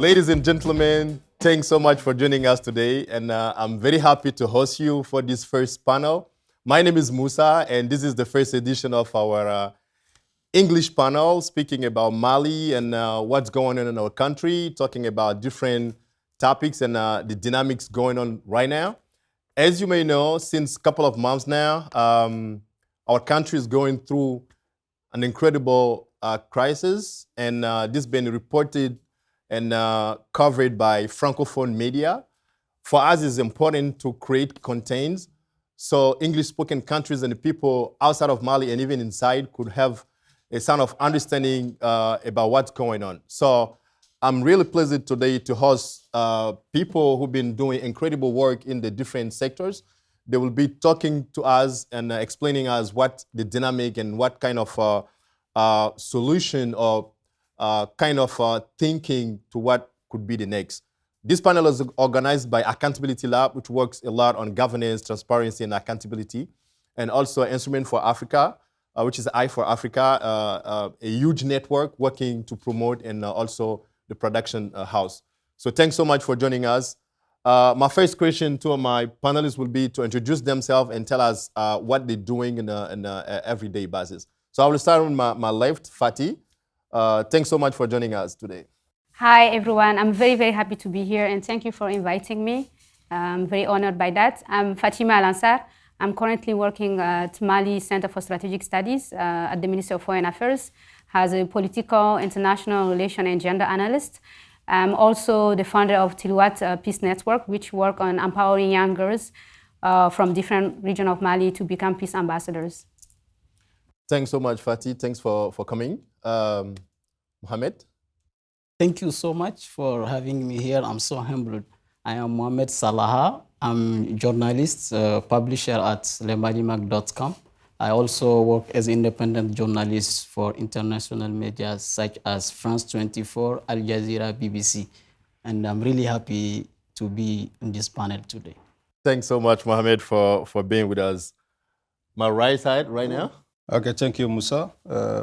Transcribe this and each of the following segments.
Ladies and gentlemen, thanks so much for joining us today. And I'm very happy to host you for this first panel. My name is Moussa, and this is the first edition of our English panel, speaking about Mali and what's going on in our country, talking about different topics and the dynamics going on right now. As you may know, since a couple of months now, our country is going through an incredible crisis, and this has been reported and covered by Francophone media. For us, it's important to create content so English-spoken countries and the people outside of Mali and even inside could have a sound of understanding about what's going on. So I'm really pleased today to host people who've been doing incredible work in the different sectors. They will be talking to us and explaining us what the dynamic and what kind of solution or kind of thinking to what could be the next. This panel is organized by Accountability Lab, which works a lot on governance, transparency, and accountability, and also Instrument for Africa, which is I for Africa, a huge network working to promote and also the production house. So thanks so much for joining us. My first question to my panelists will be to introduce themselves and tell us what they're doing in an everyday basis. So I will start with my left, Fati. Thanks so much for joining us today. Hi, everyone. I'm very, very happy to be here, and thank you for inviting me. I'm very honored by that. I'm Fatima Al-Ansar. I'm currently working at Mali Center for Strategic Studies at the Ministry of Foreign Affairs as a political, international relation, and gender analyst. I'm also the founder of Tilouat Peace Network, which work on empowering young girls from different regions of Mali to become peace ambassadors. Thanks so much, Fatih. Thanks for coming. Mohamed? Thank you so much for having me here. I'm so humbled. I am Mohamed Salaha. I'm a journalist, publisher at lemalimac.com. I also work as independent journalist for international media such as France 24, Al Jazeera, BBC. And I'm really happy to be in this panel today. Thanks so much, Mohamed, for being with us. My right side right now. Okay, thank you, Moussa.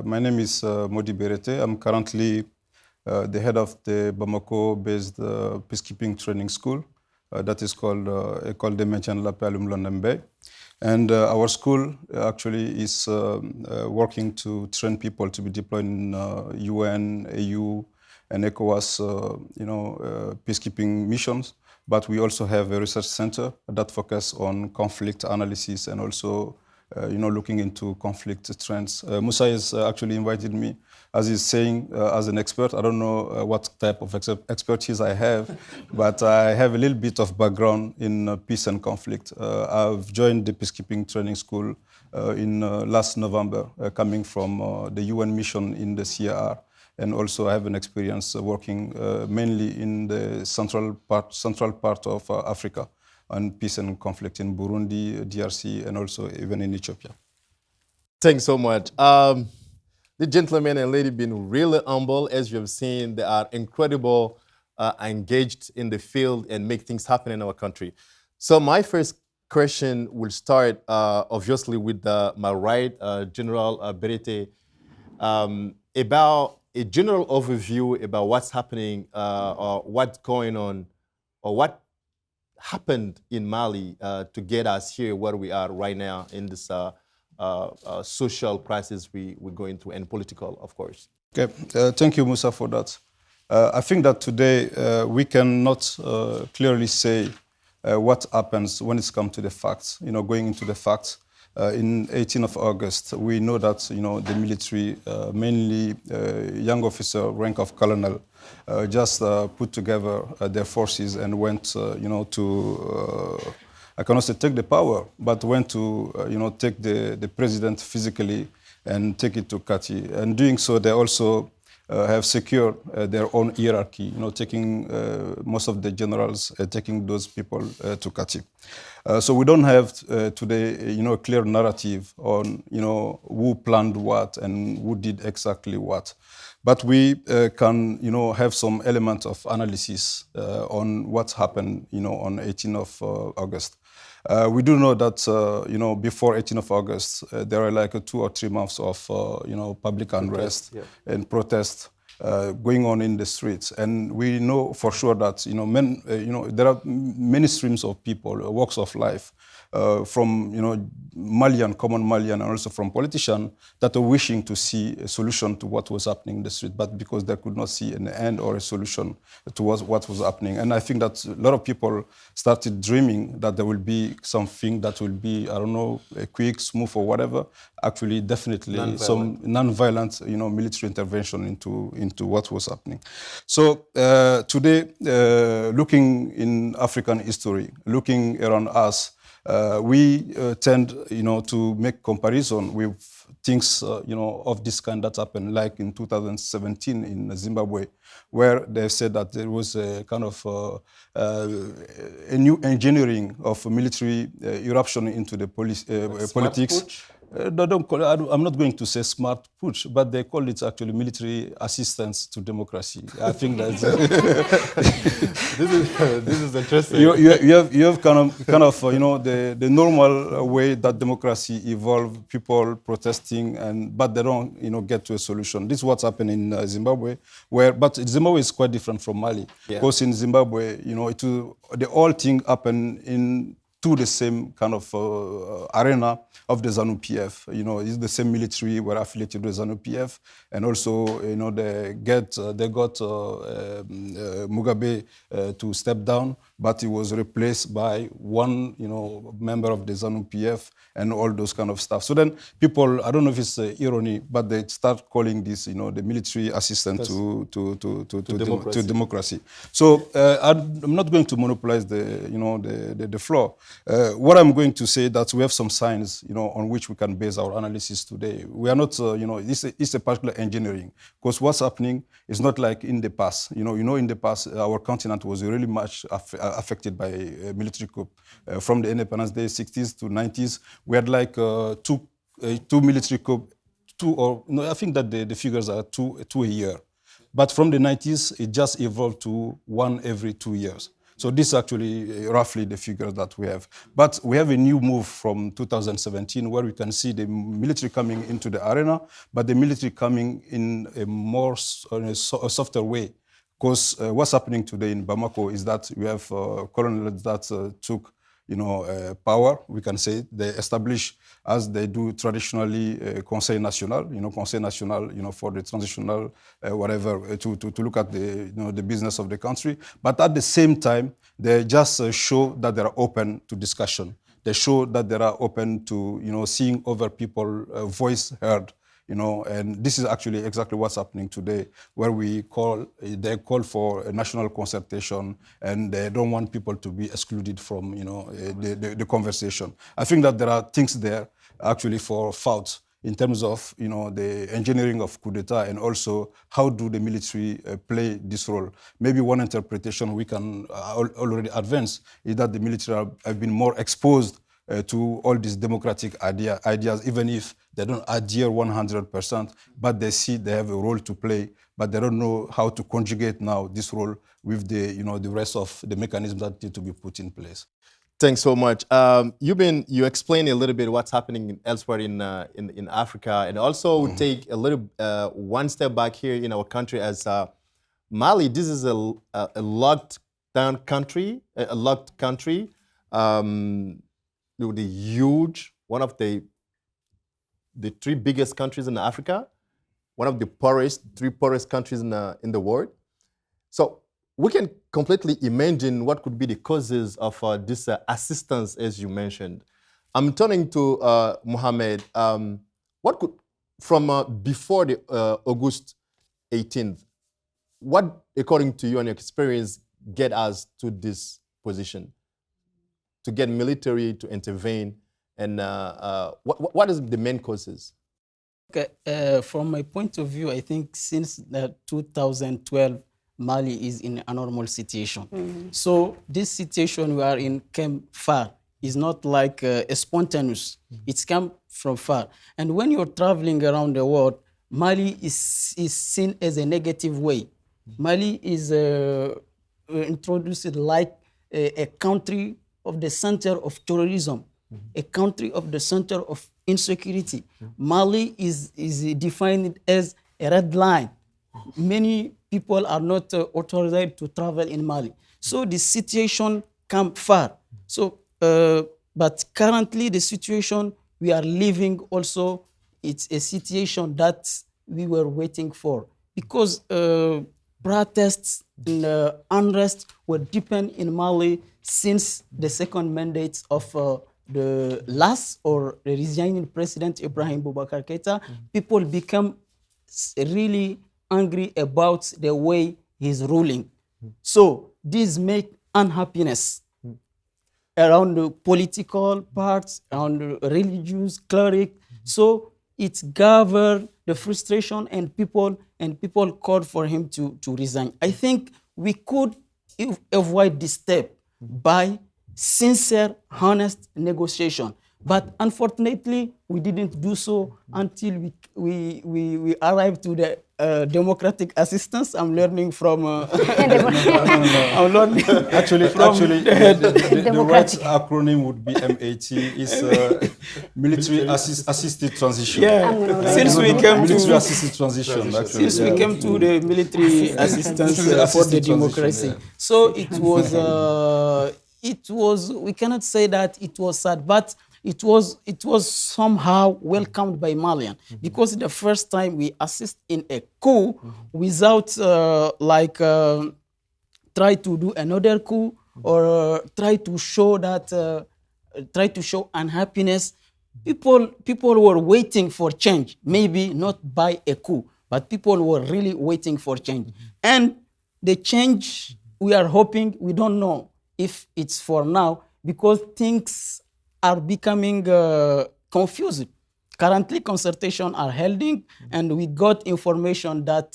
My name is Mody Berethe. I'm currently the head of the Bamako-based peacekeeping training school that is called École de Maintien de la Paix à Lumlondembe. And our school actually is working to train people to be deployed in UN, AU, and ECOWAS, peacekeeping missions. But we also have a research center that focuses on conflict analysis and also looking into conflict trends. Moussa has actually invited me, as he's saying, as an expert. I don't know what type of expertise I have, but I have a little bit of background in peace and conflict. I've joined the peacekeeping training school in last November, coming from the UN mission in the CAR. And also I have an experience working mainly in the central part of Africa, on peace and conflict in Burundi, DRC, and also even in Ethiopia. Thanks so much. The gentleman and lady been really humble. As you have seen, they are incredible, engaged in the field and make things happen in our country. So my first question will start, obviously, with my right, General Berethe, about a general overview about what's happening or what's going on or what happened in Mali to get us here where we are right now in this social crisis we're going through and political, of course. Okay, thank you, Moussa, for that. I think that today we cannot clearly say what happens when it's come to the facts. Going into the facts, in 18th of August, we know that the military, mainly young officer, rank of colonel, just put together their forces and went, to, I cannot say take the power, but went to, take the president physically and take it to Kati. And doing so, they also have secured their own hierarchy, taking most of the generals, taking those people to Kati. So we don't have today, a clear narrative on, who planned what and who did exactly what. But we can, have some element of analysis on what's happened, on 18th of August. We do know that, before 18th of August, there are like 2 or 3 months of, public unrest and protest. going on in the streets. And we know for sure that, there are many streams of people, walks of life, from, Malian, common Malian, and also from politicians that are wishing to see a solution to what was happening in the street, but because they could not see an end or a solution to what was happening. And I think that a lot of people started dreaming that there will be something that will be, I don't know, a quick, smooth or whatever. Actually, definitely some non-violent, military intervention into what was happening. So today, looking in African history, looking around us, we tend, to make comparison with things, of this kind that happened, like in 2017 in Zimbabwe, where they said that there was a kind of a new engineering of military eruption into the politics. I'm not going to say smart putsch, but they call it actually military assistance to democracy. I think that's this is interesting. You have kind of the normal way that democracy evolves, people protesting, but they don't get to a solution. This is what's happened in Zimbabwe, but Zimbabwe is quite different from Mali, because in Zimbabwe, the whole thing happened to the same kind of arena of the ZANU-PF. It's the same military were affiliated with ZANU-PF, and also, they got Mugabe to step down, but he was replaced by one, member of the ZANU-PF and all those kind of stuff. So then people, I don't know if it's irony, but they start calling this, the military assistance to democracy. So I'm not going to monopolize the floor. What I'm going to say that we have some signs, on which we can base our analysis today. We are not, it's a particular engineering, because what's happening is not like in the past. In the past, our continent was really much affected by a military coup. From the independence day, 60s to 90s, we had like two military coups, I think that the figures are two a year. But from the 90s, it just evolved to one every 2 years. So this is actually roughly the figures that we have. But we have a new move from 2017 where we can see the military coming into the arena, but the military coming in a softer way. Because what's happening today in Bamako is that we have colonels that took power, we can say. They establish, as they do traditionally, Conseil National, Conseil National, for the transitional, whatever, to look at the business of the country. But at the same time, they just show that they are open to discussion. They show that they are open to, seeing other people's voice heard. And this is actually exactly what's happening today, where they call for a national consultation, and they don't want people to be excluded from, the conversation. I think that there are things there actually for thought in terms of, the engineering of coup d'etat, and also how do the military play this role. Maybe one interpretation we can already advance is that the military have been more exposed to all these democratic ideas, even if they don't adhere 100%, but they see they have a role to play, but they don't know how to conjugate now this role with the rest of the mechanisms that need to be put in place. Thanks so much. You explained a little bit what's happening elsewhere in Africa, and also take a little one step back here in our country as Mali. This is a locked down country, the huge, one of the three biggest countries in Africa, one of the three poorest countries in the world. So we can completely imagine what could be the causes of this assistance, as you mentioned. I'm turning to Mohamed. What could, from before the August 18th, what, according to you and your experience, get us to this position? To get military to intervene, and what is the main causes? Okay, from my point of view, I think since 2012, Mali is in a normal situation. So this situation we are in came far. It's not like a spontaneous. It's come from far. And when you're traveling around the world, Mali is seen as a negative way. Mali is introduced like a country of the center of terrorism, a country of the center of insecurity. Mali is defined as a red line. many people are not authorized to travel in Mali. So the situation come far. So, but currently the situation we are living also, it's a situation that we were waiting for, because protests and unrest were deepened in Mali since the second mandate of the last or the resigning President Ibrahim Boubacar Keïta. People become really angry about the way he's ruling. So this make unhappiness around the political parts, around the religious cleric. So it gathered the frustration, and people called for him to resign. I think we could avoid this step by sincere, honest negotiation. But unfortunately, we didn't do so until we arrived to the democratic assistance. I'm learning from. I'm learning. Actually, the right acronym would be MAT. It's military assisted transition. Yeah, since we came military to assisted transition. Actually, since we came to the military assistance for the democracy, so it was. We cannot say that it was sad, but it was somehow welcomed by Malian, because the first time we assist in a coup without try to do another coup or try to show unhappiness. People were waiting for change, maybe not by a coup, but people were really waiting for change. And the change we are hoping, we don't know if it's for now, because things are becoming confused. Currently, consultations are holding, and we got information that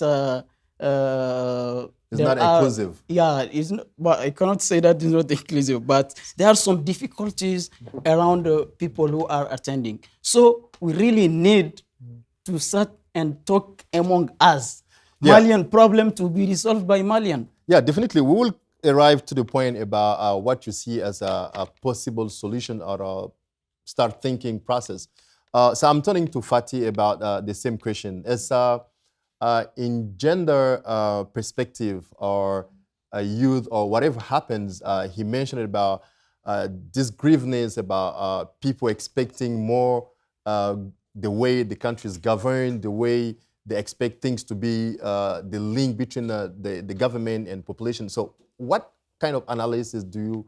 it's not inclusive. Yeah, it's not, but I cannot say that it's not inclusive, but there are some difficulties around the people who are attending. So we really need to sit and talk among us. Yeah. Malian problem to be resolved by Malian. Yeah, definitely. We will arrive to the point about what you see as a possible solution or a start thinking process. So I'm turning to Fatih about the same question. As in gender perspective or youth or whatever happens, he mentioned about this grievances about people expecting more the way the country is governed, the way they expect things to be, the link between the government and population. So what kind of analysis do you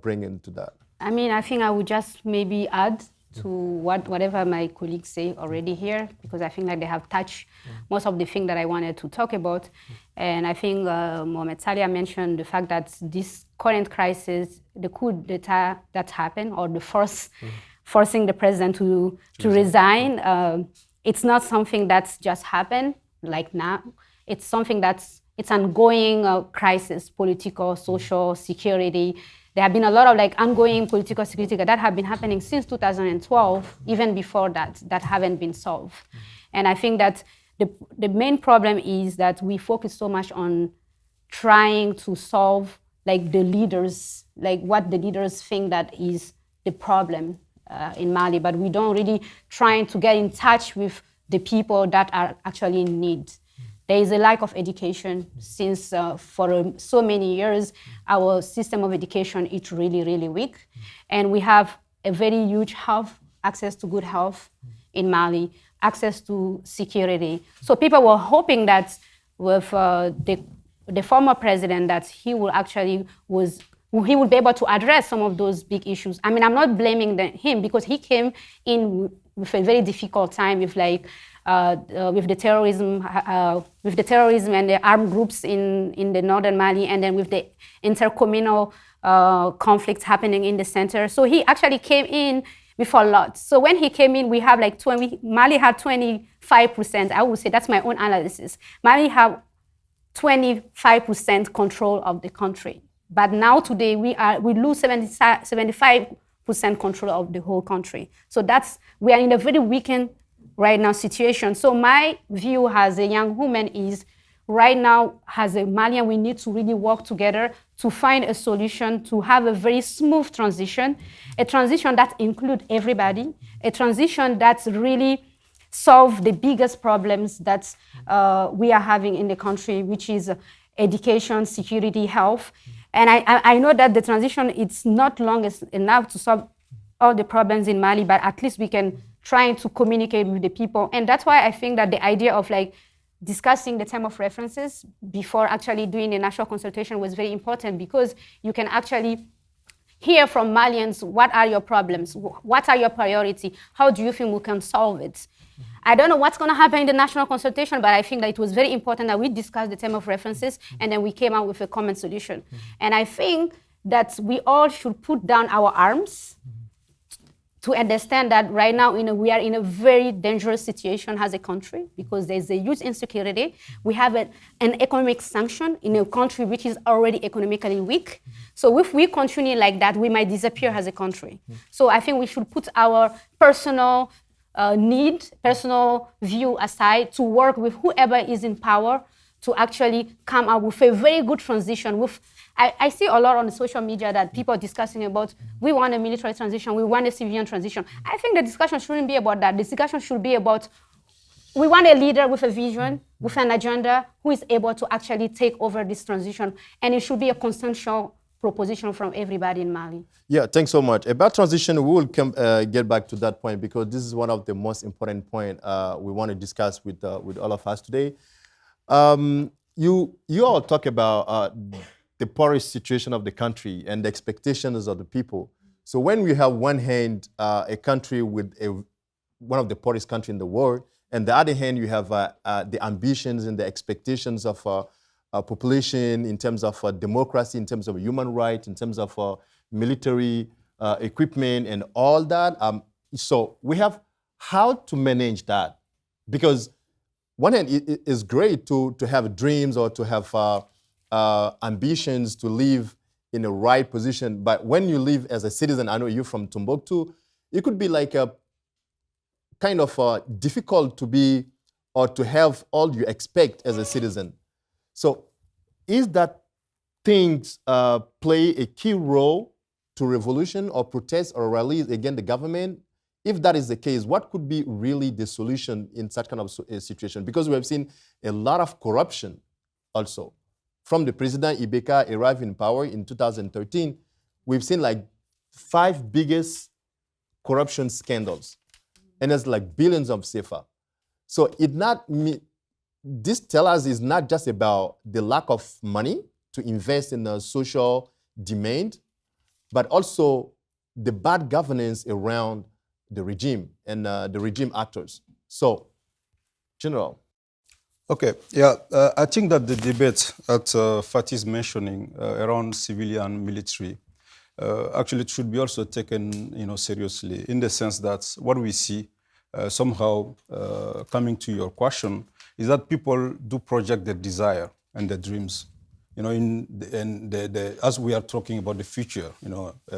bring into that? I mean, I think I would just maybe add to whatever my colleagues say already here, because I think that they have touched most of the things that I wanted to talk about. And I think Mohamed Salia mentioned the fact that this current crisis, the coup d'etat that happened, or the forcing the president to resign, it's not something that's just happened like now. It's something it's ongoing crisis, political, social, security. There have been a lot of ongoing political security that have been happening since 2012, even before that haven't been solved. And I think that the main problem is that we focus so much on trying to solve the leaders, what the leaders think that is the problem in Mali, but we don't really trying to get in touch with the people that are actually in need. There is a lack of education since for so many years, our system of education is really, really weak. And we have a very huge access to good health in Mali, access to security. So people were hoping that with the former president that he will be able to address some of those big issues. I mean, I'm not blaming him, because he came in with a very difficult time with with the terrorism and the armed groups in the northern Mali, and then with the intercommunal conflicts happening in the center. So he actually came in with a lot. So when he came in, we have Mali had 25%. I would say that's my own analysis. Mali have 25% control of the country. But now today we lose 75% control of the whole country. So we are in a very weakened right now situation. So my view as a young woman is, right now as a Malian, we need to really work together to find a solution to have a very smooth transition, a transition that includes everybody, a transition that's really solve the biggest problems that we are having in the country, which is education, security, health. And I know that the transition, it's not long enough to solve all the problems in Mali, but at least we can try to communicate with the people. And that's why I think that the idea of like discussing the term of references before actually doing a national consultation was very important, because you can actually hear from Malians, what are your problems? What are your priorities? How do you think we can solve it? I don't know what's going to happen in the national consultation, but I think that it was very important that we discussed the term of references and then we came out with a common solution. And I think that we all should put down our arms to understand that right now we are in a very dangerous situation as a country, because there's a huge insecurity. We have an economic sanction in a country which is already economically weak. So if we continue like that, we might disappear as a country. So I think we should put our personal personal view aside to work with whoever is in power to actually come up with a very good transition. I see a lot on the social media that people are discussing about, we want a military transition, we want a civilian transition. I think the discussion shouldn't be about that. The discussion should be about, we want a leader with a vision, with an agenda, who is able to actually take over this transition. And it should be a consensual proposition from everybody in Mali. Yeah, thanks so much. About transition, we will get back to that point, because this is one of the most important points we want to discuss with all of us today. You all talk about the poorest situation of the country and the expectations of the people. So when we have one hand a country with one of the poorest countries in the world, and the other hand you have the ambitions and the expectations of population in terms of democracy, in terms of human rights, in terms of military equipment and all that. So we have how to manage that, because one hand it is great to have dreams or to have ambitions to live in a right position, but when you live as a citizen, I know you're from Timbuktu, it could be like a kind of difficult to be or to have all you expect as a citizen. So is that things play a key role to revolution or protest or rally against the government? If that is the case, what could be really the solution in such kind of a situation? Because we have seen a lot of corruption also. From the President IBK arrived in power in 2013, we've seen like 5 biggest corruption scandals. And it's like billions of CFA. So this tells us it's not just about the lack of money to invest in the social demand, but also the bad governance around the regime and the regime actors. So, General. Okay, yeah, I think that the debate that Fatih is mentioning around civilian military actually should be also taken seriously, in the sense that what we see somehow coming to your question is that people do project their desire and their dreams, as we are talking about the future,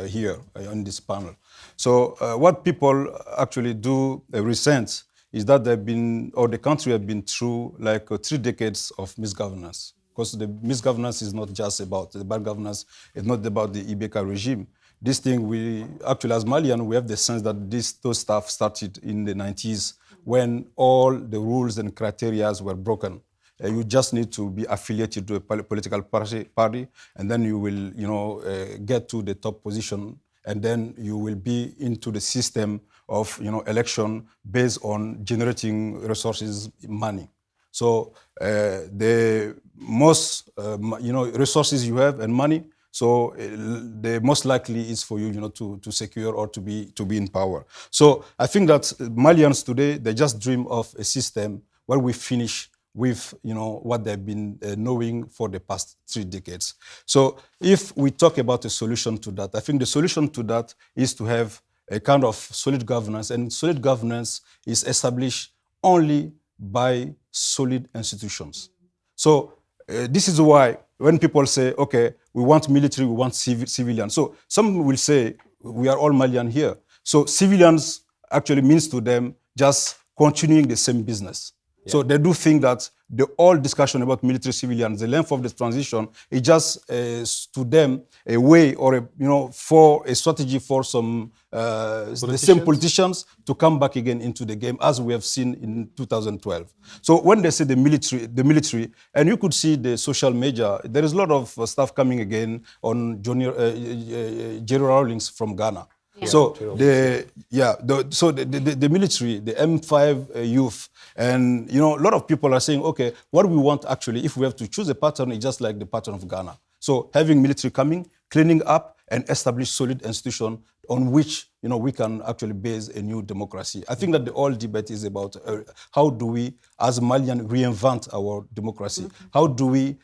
here on this panel. So what people actually do resent is that the country has been through like 3 decades of misgovernance. Because the misgovernance is not just about the bad governance, it's not about the IBK regime. This thing, we actually, as Malian, we have the sense that those stuff started in the 90s when all the rules and criteria were broken. You just need to be affiliated to a political party, and then you will, get to the top position, and then you will be into the system of, election based on generating resources, money. So the most, resources you have and money, so the most likely is for you, to secure or to be in power. So I think that Malians today, they just dream of a system where we finish with what they've been knowing for the past 3 decades. So if we talk about a solution to that, I think the solution to that is to have a kind of solid governance, and solid governance is established only by solid institutions. So this is why when people say, okay, we want military, we want civilian. So some will say, we are all Malian here. So civilians actually means to them just continuing the same business. So they do think that the whole discussion about military civilians, the length of the transition, is just to them a way or for a strategy for some the same politicians to come back again into the game, as we have seen in 2012. So when they say the military, and you could see the social media, there is a lot of stuff coming again on Jerry Rawlings from Ghana. Yeah. So the military, the M5 youth, and a lot of people are saying, okay, what we want actually, if we have to choose a pattern, is just like the pattern of Ghana. So having military coming, cleaning up, and establish solid institution on which we can actually base a new democracy. I think that the whole debate is about how do we, as Malian, reinvent our democracy? How do we,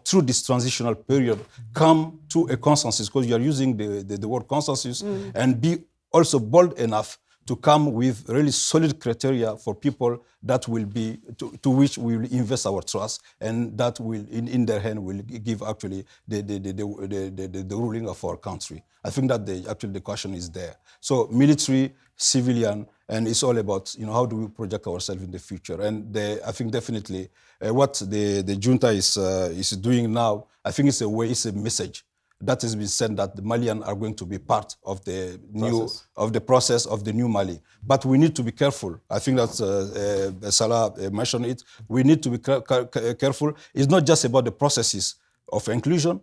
through this transitional period, come to a consensus? Because you are using the word consensus, and be also bold enough to come with really solid criteria for people that will be to which we will invest our trust, and that will in their hand will give actually the ruling of our country. I think that the question is there. So military, civilian, and it's all about how do we project ourselves in the future. And I think definitely what the junta is doing now, I think it's a message that has been said that the Malians are going to be part of the process of the new Mali. But we need to be careful. I think that Salah mentioned it. We need to be careful. It's not just about the processes of inclusion,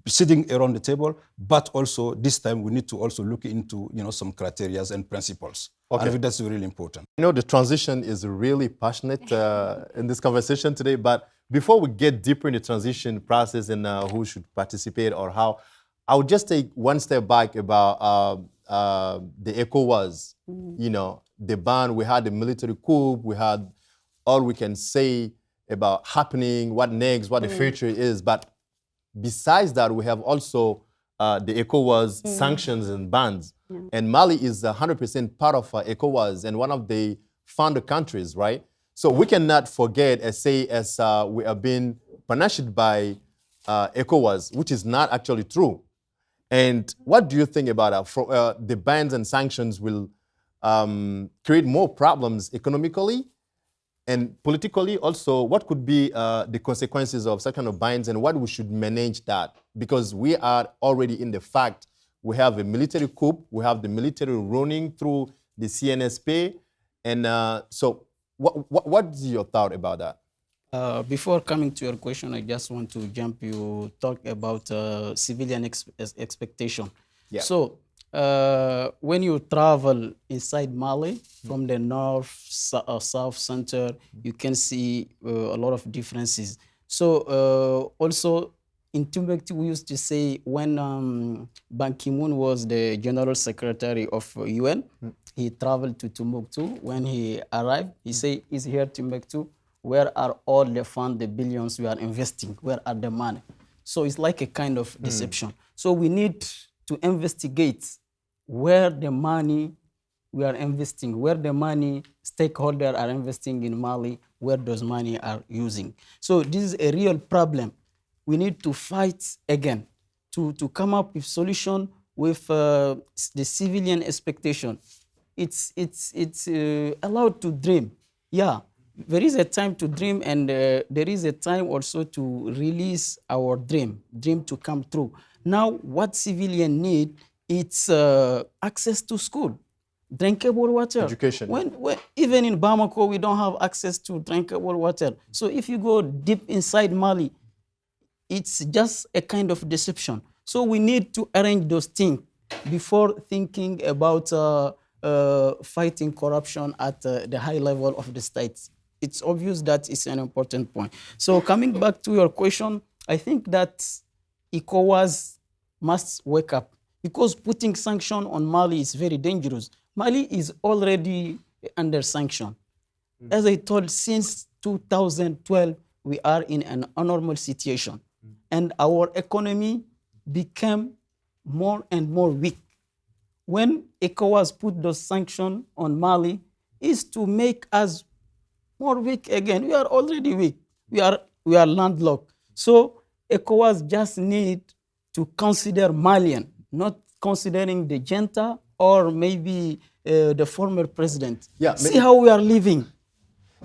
sitting around the table, but also this time we need to also look into some criteria and principles. Okay. I think that's really important. The transition is really passionate in this conversation today, but before we get deeper in the transition process and who should participate or how, I would just take one step back about the ECOWAS. The ban, we had the military coup, we had all we can say about happening, what next, what the future is. But besides that, we have also the ECOWAS sanctions and bans. Yeah. And Mali is 100% part of ECOWAS and one of the founder countries, right? So we cannot forget, as we are being punished by ECOWAS, which is not actually true. And what do you think about that? The bans and sanctions will create more problems economically and politically. Also, what could be the consequences of such kind of bans and what we should manage that? Because we are already in the fact we have a military coup, we have the military running through the CNSP, and so. What is your thought about that? Before coming to your question, I just want to jump. You talk about civilian expectation. Yeah. So when you travel inside Mali, from the north, south, center, you can see a lot of differences. So also in Timbuktu, we used to say when Ban Ki-moon was the General Secretary of UN, he traveled to Timbuktu. When he arrived, he said, "Is here Timbuktu? Where are all the funds, the billions we are investing? Where are the money?" So it's like a kind of deception. So we need to investigate where the money we are investing, where the money stakeholders are investing in Mali, where those money are using. So this is a real problem. We need to fight again to come up with solution with the civilian expectation. It's allowed to dream. Yeah, there is a time to dream, and there is a time also to release our dream to come true. Now, what civilians need, it's access to school, drinkable water. Education. When even in Bamako, we don't have access to drinkable water. So if you go deep inside Mali, it's just a kind of deception. So we need to arrange those things before thinking about fighting corruption at the high level of the states. It's obvious that it's an important point. So coming back to your question, I think that ECOWAS must wake up, because putting sanction on Mali is very dangerous. Mali is already under sanction. As I told, since 2012, we are in an abnormal situation, and our economy became more and more weak. When ECOWAS put those sanctions on Mali, is to make us more weak again. We are already weak. We are landlocked. So ECOWAS just need to consider Malian, not considering the junta or maybe the former president. Yeah, see how we are living.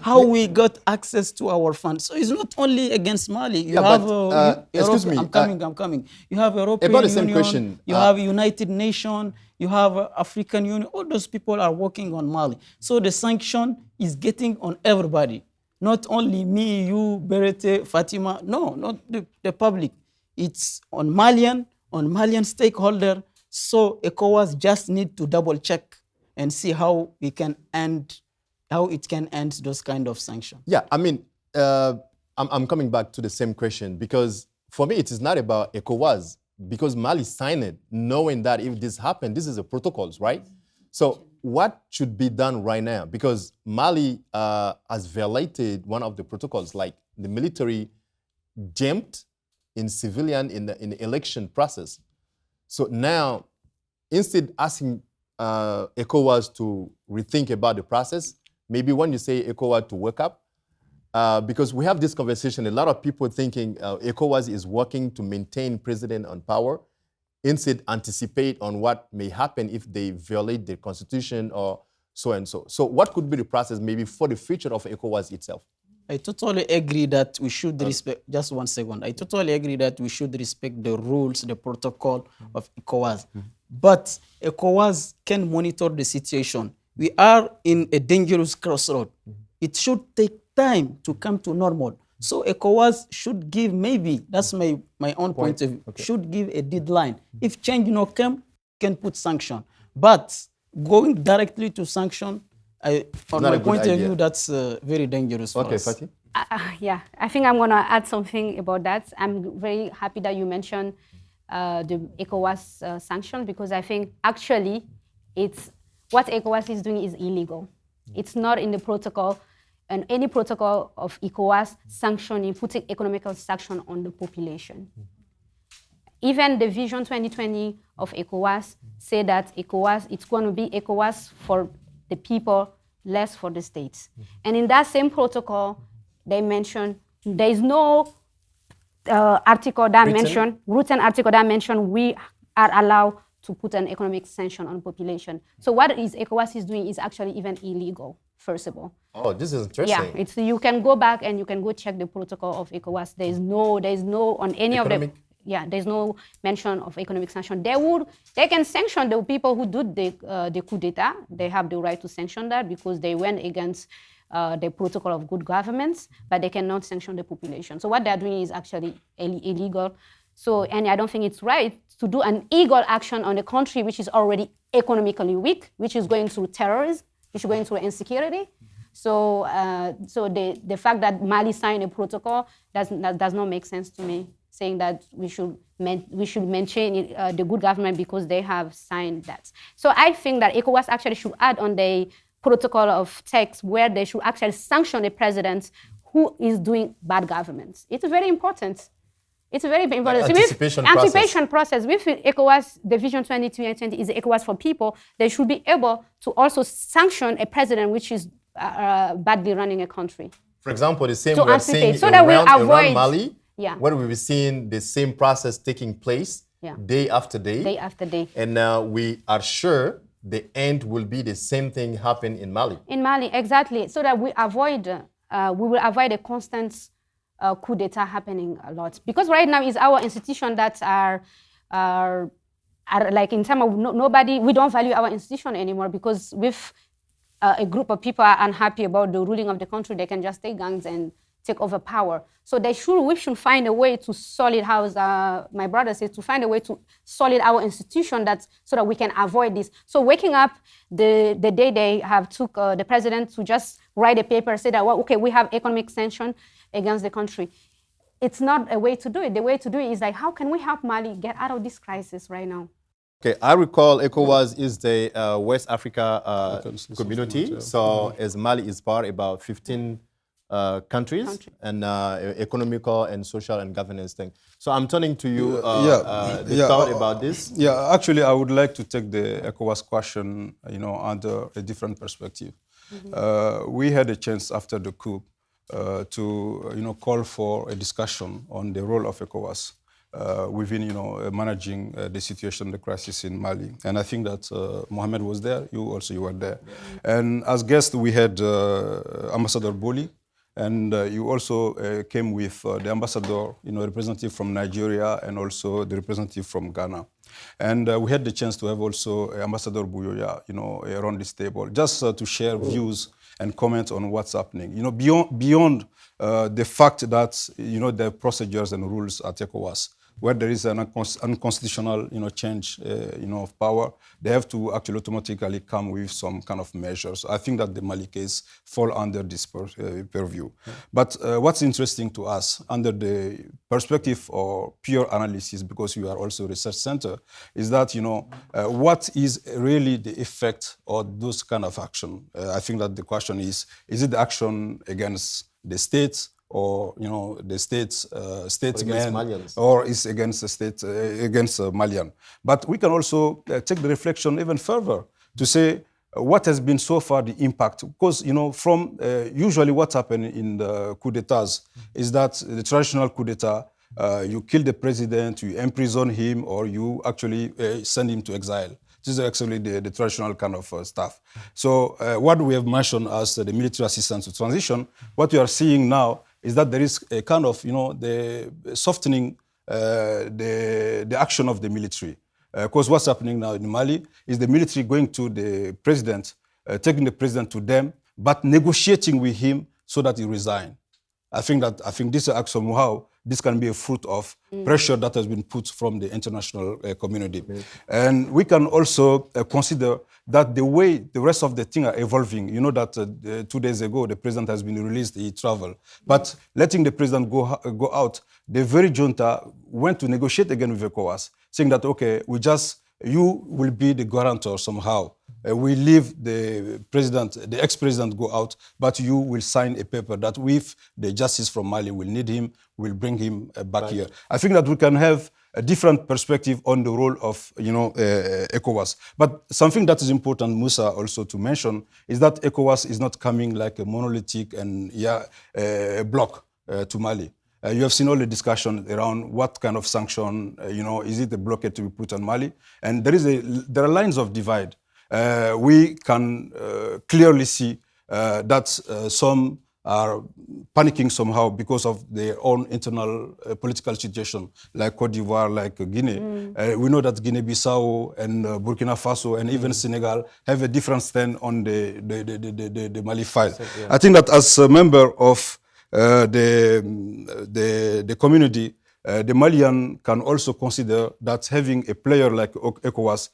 how we got access to our funds. So it's not only against Mali. You have excuse me. I'm coming. You have European about the Union. Same question. You have United Nations. You have African Union. All those people are working on Mali. So the sanction is getting on everybody. Not only me, you, Berethe, Fatima. No, not the public. It's on Malian stakeholder. So ECOWAS just need to double check and see how it can end those kind of sanctions. Yeah, I mean, I'm coming back to the same question because for me, it is not about ECOWAS because Mali signed it knowing that if this happened, this is a protocols, right? So what should be done right now? Because Mali has violated one of the protocols, like the military jumped in civilian in the election process. So now, instead asking ECOWAS to rethink about the process, maybe when you say ECOWAS to wake up, because we have this conversation, a lot of people thinking ECOWAS is working to maintain president on power, instead anticipate on what may happen if they violate the constitution or so and so. So what could be the process maybe for the future of ECOWAS itself? I totally agree that we should respect, just 1 second. I totally agree that we should respect the rules, the protocol of ECOWAS. But ECOWAS can monitor the situation. We are in a dangerous crossroad. It should take time to come to normal. So ECOWAS should give, maybe, that's my own point of view, should give a deadline. If change no come, can put sanction. But going directly to sanction, on my point of view, that's very dangerous for us. Fatih? Yeah, I think I'm going to add something about that. I'm very happy that you mentioned the ECOWAS sanction because I think actually what ECOWAS is doing is illegal. It's not in the protocol, and any protocol of ECOWAS sanctioning, putting economical sanction on the population. Even the Vision 2020 of ECOWAS say that ECOWAS, it's going to be ECOWAS for the people, less for the states. And in that same protocol, they mention there is no article that mention, written article that mention we are allowed to put an economic sanction on population. So what ECOWAS is doing is actually even illegal, first of all. Oh, this is interesting. Yeah, you can go back and you can go check the protocol of ECOWAS. There's no on any economic? of the. Yeah, there's no mention of economic sanction. They can sanction the people who did the coup d'etat. They have the right to sanction that because they went against the protocol of good governance, but they cannot sanction the population. So what they're doing is actually illegal. So, and I don't think it's right to do an illegal action on a country which is already economically weak, which is going through terrorism, which is going through insecurity. So, the fact that Mali signed a protocol does not make sense to me, saying that we should maintain the good government because they have signed that. So I think that ECOWAS actually should add on the protocol of text where they should actually sanction the president who is doing bad governance. It's very important. It's very important. Anticipation process. With ECOWAS, the Vision 2020 is ECOWAS for people. They should be able to also sanction a president which is badly running a country. For example, the same to we are seeing so that around Mali, where we've seen the same process taking place day after day. Day after day. And we are sure the end will be the same thing happen in Mali. In Mali, exactly. So that we will avoid a constant coup d'etat happening a lot. Because right now is our institution that are like in terms of nobody, we don't value our institution anymore because with a group of people are unhappy about the ruling of the country, they can just take guns and take over power. So we should find a way to solid house, my brother says, to find a way to solid our institution so that we can avoid this. So waking up the day they have took the president to just write a paper, say that, well, okay, we have economic sanction against the country. It's not a way to do it. The way to do it is like, how can we help Mali get out of this crisis right now? Okay, I recall ECOWAS is the West Africa community. So as Mali is part about 15 countries and economical and social and governance thing. So I'm turning to you, the thought about this. Yeah, actually, I would like to take the ECOWAS question, under a different perspective. We had a chance after the coup to, call for a discussion on the role of ECOWAS. within, managing the situation, the crisis in Mali. And I think that Mohamed was there. You were there. And as guest, we had Ambassador Boli. And you also came with the ambassador, representative from Nigeria, and also the representative from Ghana. And we had the chance to have also Ambassador Buyoya, around this table, just to share views and comment on what's happening. Beyond the fact that, there are procedures and rules at ECOWAS, where there is an unconstitutional, change, of power, they have to actually automatically come with some kind of measures. I think that the Mali case fall under this purview. Yeah. But what's interesting to us, under the perspective or pure analysis, because we are also a research center, is that, what is really the effect of those kind of action? I think that the question is it the action against the states, or the statesmen, or is against the state, against Malian. But we can also take the reflection even further to say what has been so far the impact. Because from usually what happened in the coup d'etats is that the traditional coup d'etat, you kill the president, you imprison him, or you actually send him to exile. This is actually the traditional kind of stuff. So what we have mentioned as the military assistance to transition, what we are seeing now is that there is a kind of, the softening the action of the military. Because what's happening now in Mali is the military going to the president, taking the president to them, but negotiating with him so that he resign. I think this is somehow this can be a fruit of pressure that has been put from the international community. And we can also consider that the way the rest of the thing are evolving, that 2 days ago the president has been released, he traveled. But letting the president go out, the very junta went to negotiate again with ECOWAS, saying that, okay, you will be the guarantor somehow. We leave the president, the ex-president go out, but you will sign a paper that if the justice from Mali will need him, will bring him back here. I think that we can have a different perspective on the role of, ECOWAS. But something that is important, Moussa, also to mention, is that ECOWAS is not coming like a monolithic and block to Mali. You have seen all the discussion around what kind of sanction, is it a blockade to be put on Mali? And there are lines of divide. We can clearly see that some are panicking somehow because of their own internal political situation, like Cote d'Ivoire, like Guinea. We know that Guinea-Bissau and Burkina Faso and even Senegal have a different stand on the Mali file. Yeah. I think that as a member of the community, the Malian can also consider that having a player like ECOWAS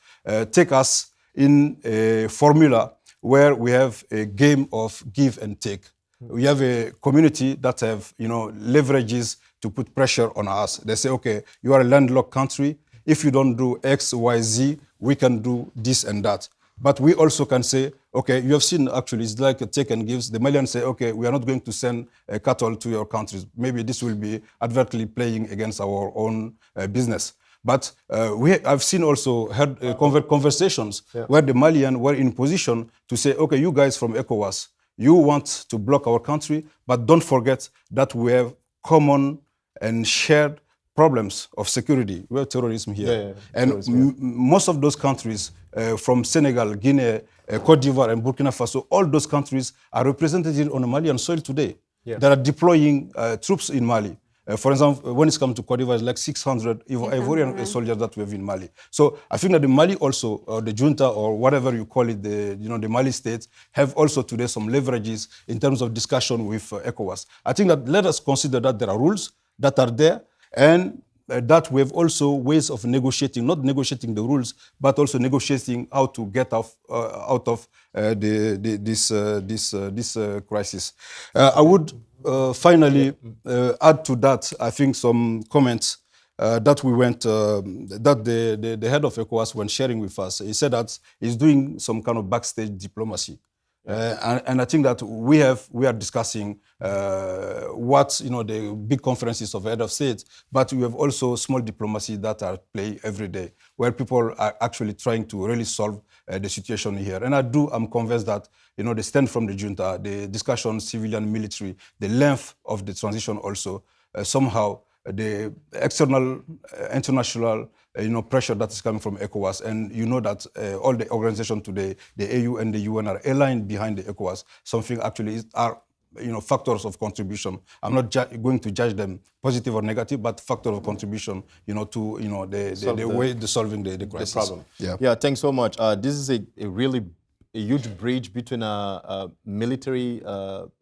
take us in a formula where we have a game of give and take. We have a community that have, leverages to put pressure on us. They say, okay, you are a landlocked country. If you don't do X, Y, Z, we can do this and that. But we also can say, okay, you have seen actually, it's like a take and gives. The Malians say, okay, we are not going to send cattle to your countries. Maybe this will be advertly playing against our own business. But I've seen also heard conversations where the Malians were in position to say, okay, you guys from ECOWAS, you want to block our country, but don't forget that we have common and shared problems of security. We have terrorism here. And most of those countries, from Senegal, Guinea, Cote d'Ivoire, and Burkina Faso, all those countries are represented on the Malian soil today. That are deploying troops in Mali. For example, when it comes to Cote d'Ivoire, it's like 600 Ivorian soldiers that we have in Mali. So I think that the Mali also, or the junta, or whatever you call it, the Mali states, have also today some leverages in terms of discussion with ECOWAS. I think that let us consider that there are rules that are there, and that we have also ways of negotiating, not negotiating the rules, but also negotiating how to get out of this crisis. I would finally add to that, I think, some comments that we went, that the head of ECOWAS, when sharing with us, he said that he's doing some kind of backstage diplomacy. And I think that we are discussing what the big conferences of head of state, but we have also small diplomacy that are play every day, where people are actually trying to really solve the situation here. And I'm convinced that the stand from the junta, the discussion civilian military, the length of the transition also somehow the external, international, pressure that is coming from ECOWAS. And you know that all the organizations today, the AU and the UN, are aligned behind the ECOWAS. Something actually are factors of contribution. I'm not going to judge them positive or negative, but factor of contribution, to the way to solving the crisis. The problem. Yeah. Thanks so much. This is a huge bridge between military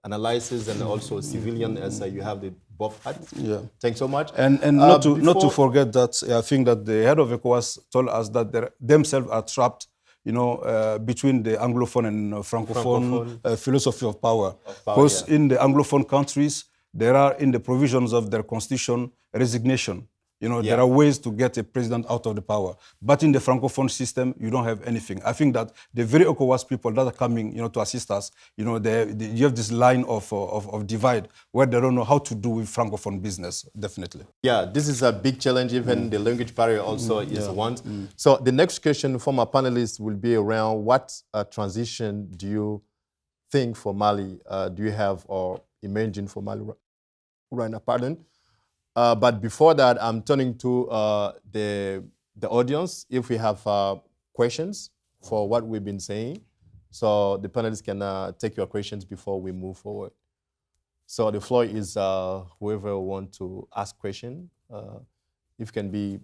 analysis and also civilian, as you have the both hats. Yeah. Thanks so much. And not to forget that I think that the head of ECOWAS told us that they themselves are trapped, between the Anglophone and Francophone philosophy of power. Because in the Anglophone countries, there are in the provisions of their constitution resignation. There are ways to get a president out of the power. But in the Francophone system, you don't have anything. I think that the very ECOWAS people that are coming, to assist us, you have this line of divide where they don't know how to do with Francophone business, definitely. Yeah, this is a big challenge. Even the language barrier also is one. So the next question from our panelists will be around what transition do you think for Mali do you have or imagine for Mali right now? Pardon. But before that, I'm turning to the audience if we have questions for what we've been saying. So the panelists can take your questions before we move forward. So the floor is whoever wants to ask question. If can be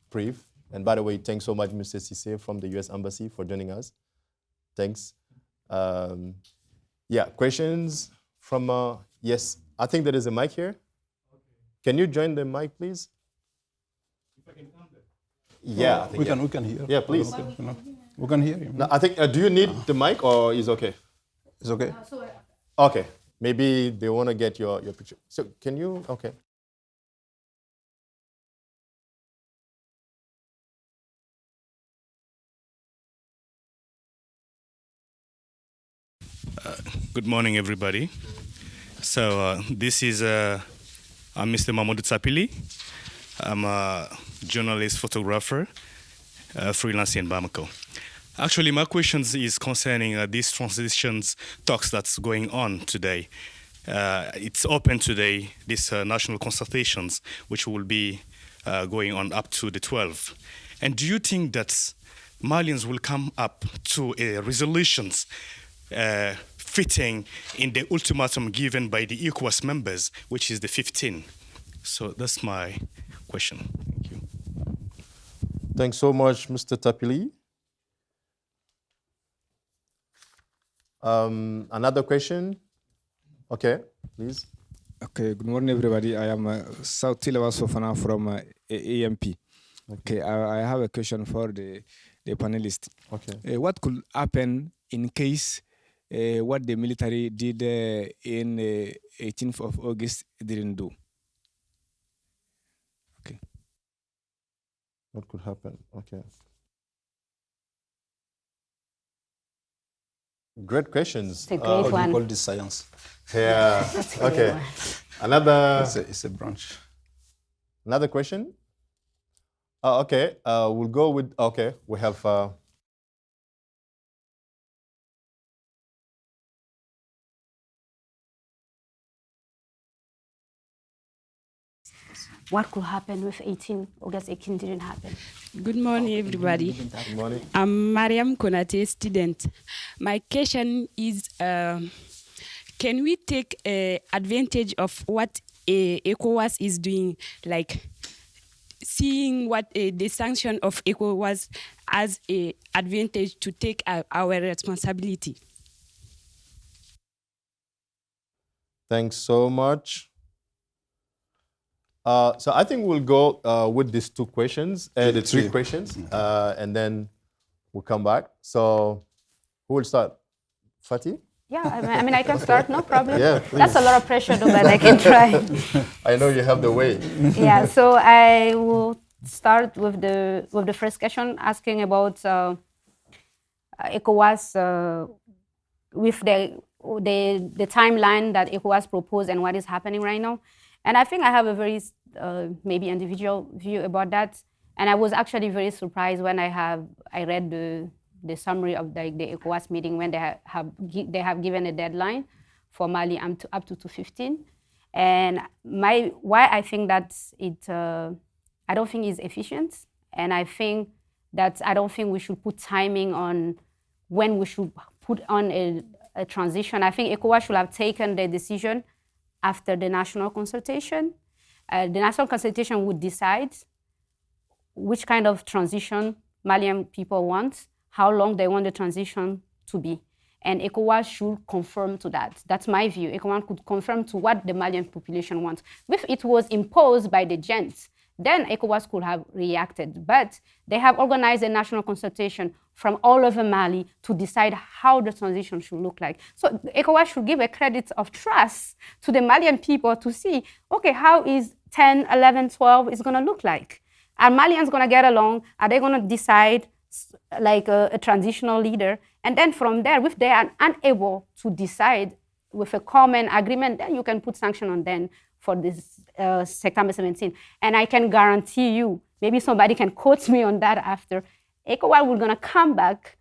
brief. And by the way, thanks so much, Mr. Cisse from the U.S. Embassy for joining us. Thanks. Questions from, yes, I think there is a mic here. Can you join the mic, please? If I can come there. Yeah, I think we can hear. Yeah, please. We can hear you. No, I think. Do you need the mic or is okay? It's okay. Okay. Maybe they want to get your picture. So can you? Okay. Good morning, everybody. So this is. I'm Mr. Mahmoud Tsapili. I'm a journalist, photographer, freelance in Bamako. Actually, my question is concerning these transitions talks that's going on today. It's open today, these national consultations, which will be going on up to the 12th. And do you think that Malians will come up to resolutions fitting in the ultimatum given by the ECOWAS members, which is the 15. So that's my question. Thank you. Thanks so much, Mr. Tapili. Another question? Okay, please. Okay, good morning, everybody. I am South Tilawa Sofana from AMP. Okay, I have a question for the panelists. Okay. What could happen in case what the military did in 18th of August didn't do? Okay. What could happen? Okay. Great questions. It's a great How do you one. call this science? Yeah. That's a great Okay. one. Another. It's a branch. Another question? Okay. We'll go with. Okay. We have. What could happen with August 18 didn't happen? Good morning, everybody. Good morning. I'm Mariam Konate, student. My question is, can we take advantage of what ECOWAS is doing, like seeing what the sanction of ECOWAS as an advantage to take our responsibility? Thanks so much. So I think we'll go with these two questions, the three questions, and then we'll come back. So who will start? Fatih? Yeah, I mean, I can start, no problem. Yeah, please. That's a lot of pressure, though, but I can try. I know you have the way. Yeah, so I will start with the first question, asking about ECOWAS with the timeline that ECOWAS proposed and what is happening right now. And I think I have a very maybe individual view about that. And I was actually very surprised when I read the summary of the ECOWAS meeting when they have given a deadline for Mali up to 2015. And why I think that I don't think it's efficient, and I don't think we should put timing on when we should put on a transition. I think ECOWAS should have taken the decision after the national consultation. The national consultation would decide which kind of transition Malian people want, how long they want the transition to be. And ECOWAS should conform to that. That's my view. ECOWAS could conform to what the Malian population wants. If it was imposed by the gents, then ECOWAS could have reacted. But they have organized a national consultation from all over Mali to decide how the transition should look like. So ECOWAS should give a credit of trust to the Malian people to see, okay, how is 10, 11, 12 is going to look like? Are Malians going to get along? Are they going to decide like a transitional leader? And then from there, if they are unable to decide with a common agreement, then you can put sanction on them for this September 17. And I can guarantee you, maybe somebody can quote me on that after, ECOWAS will gonna come back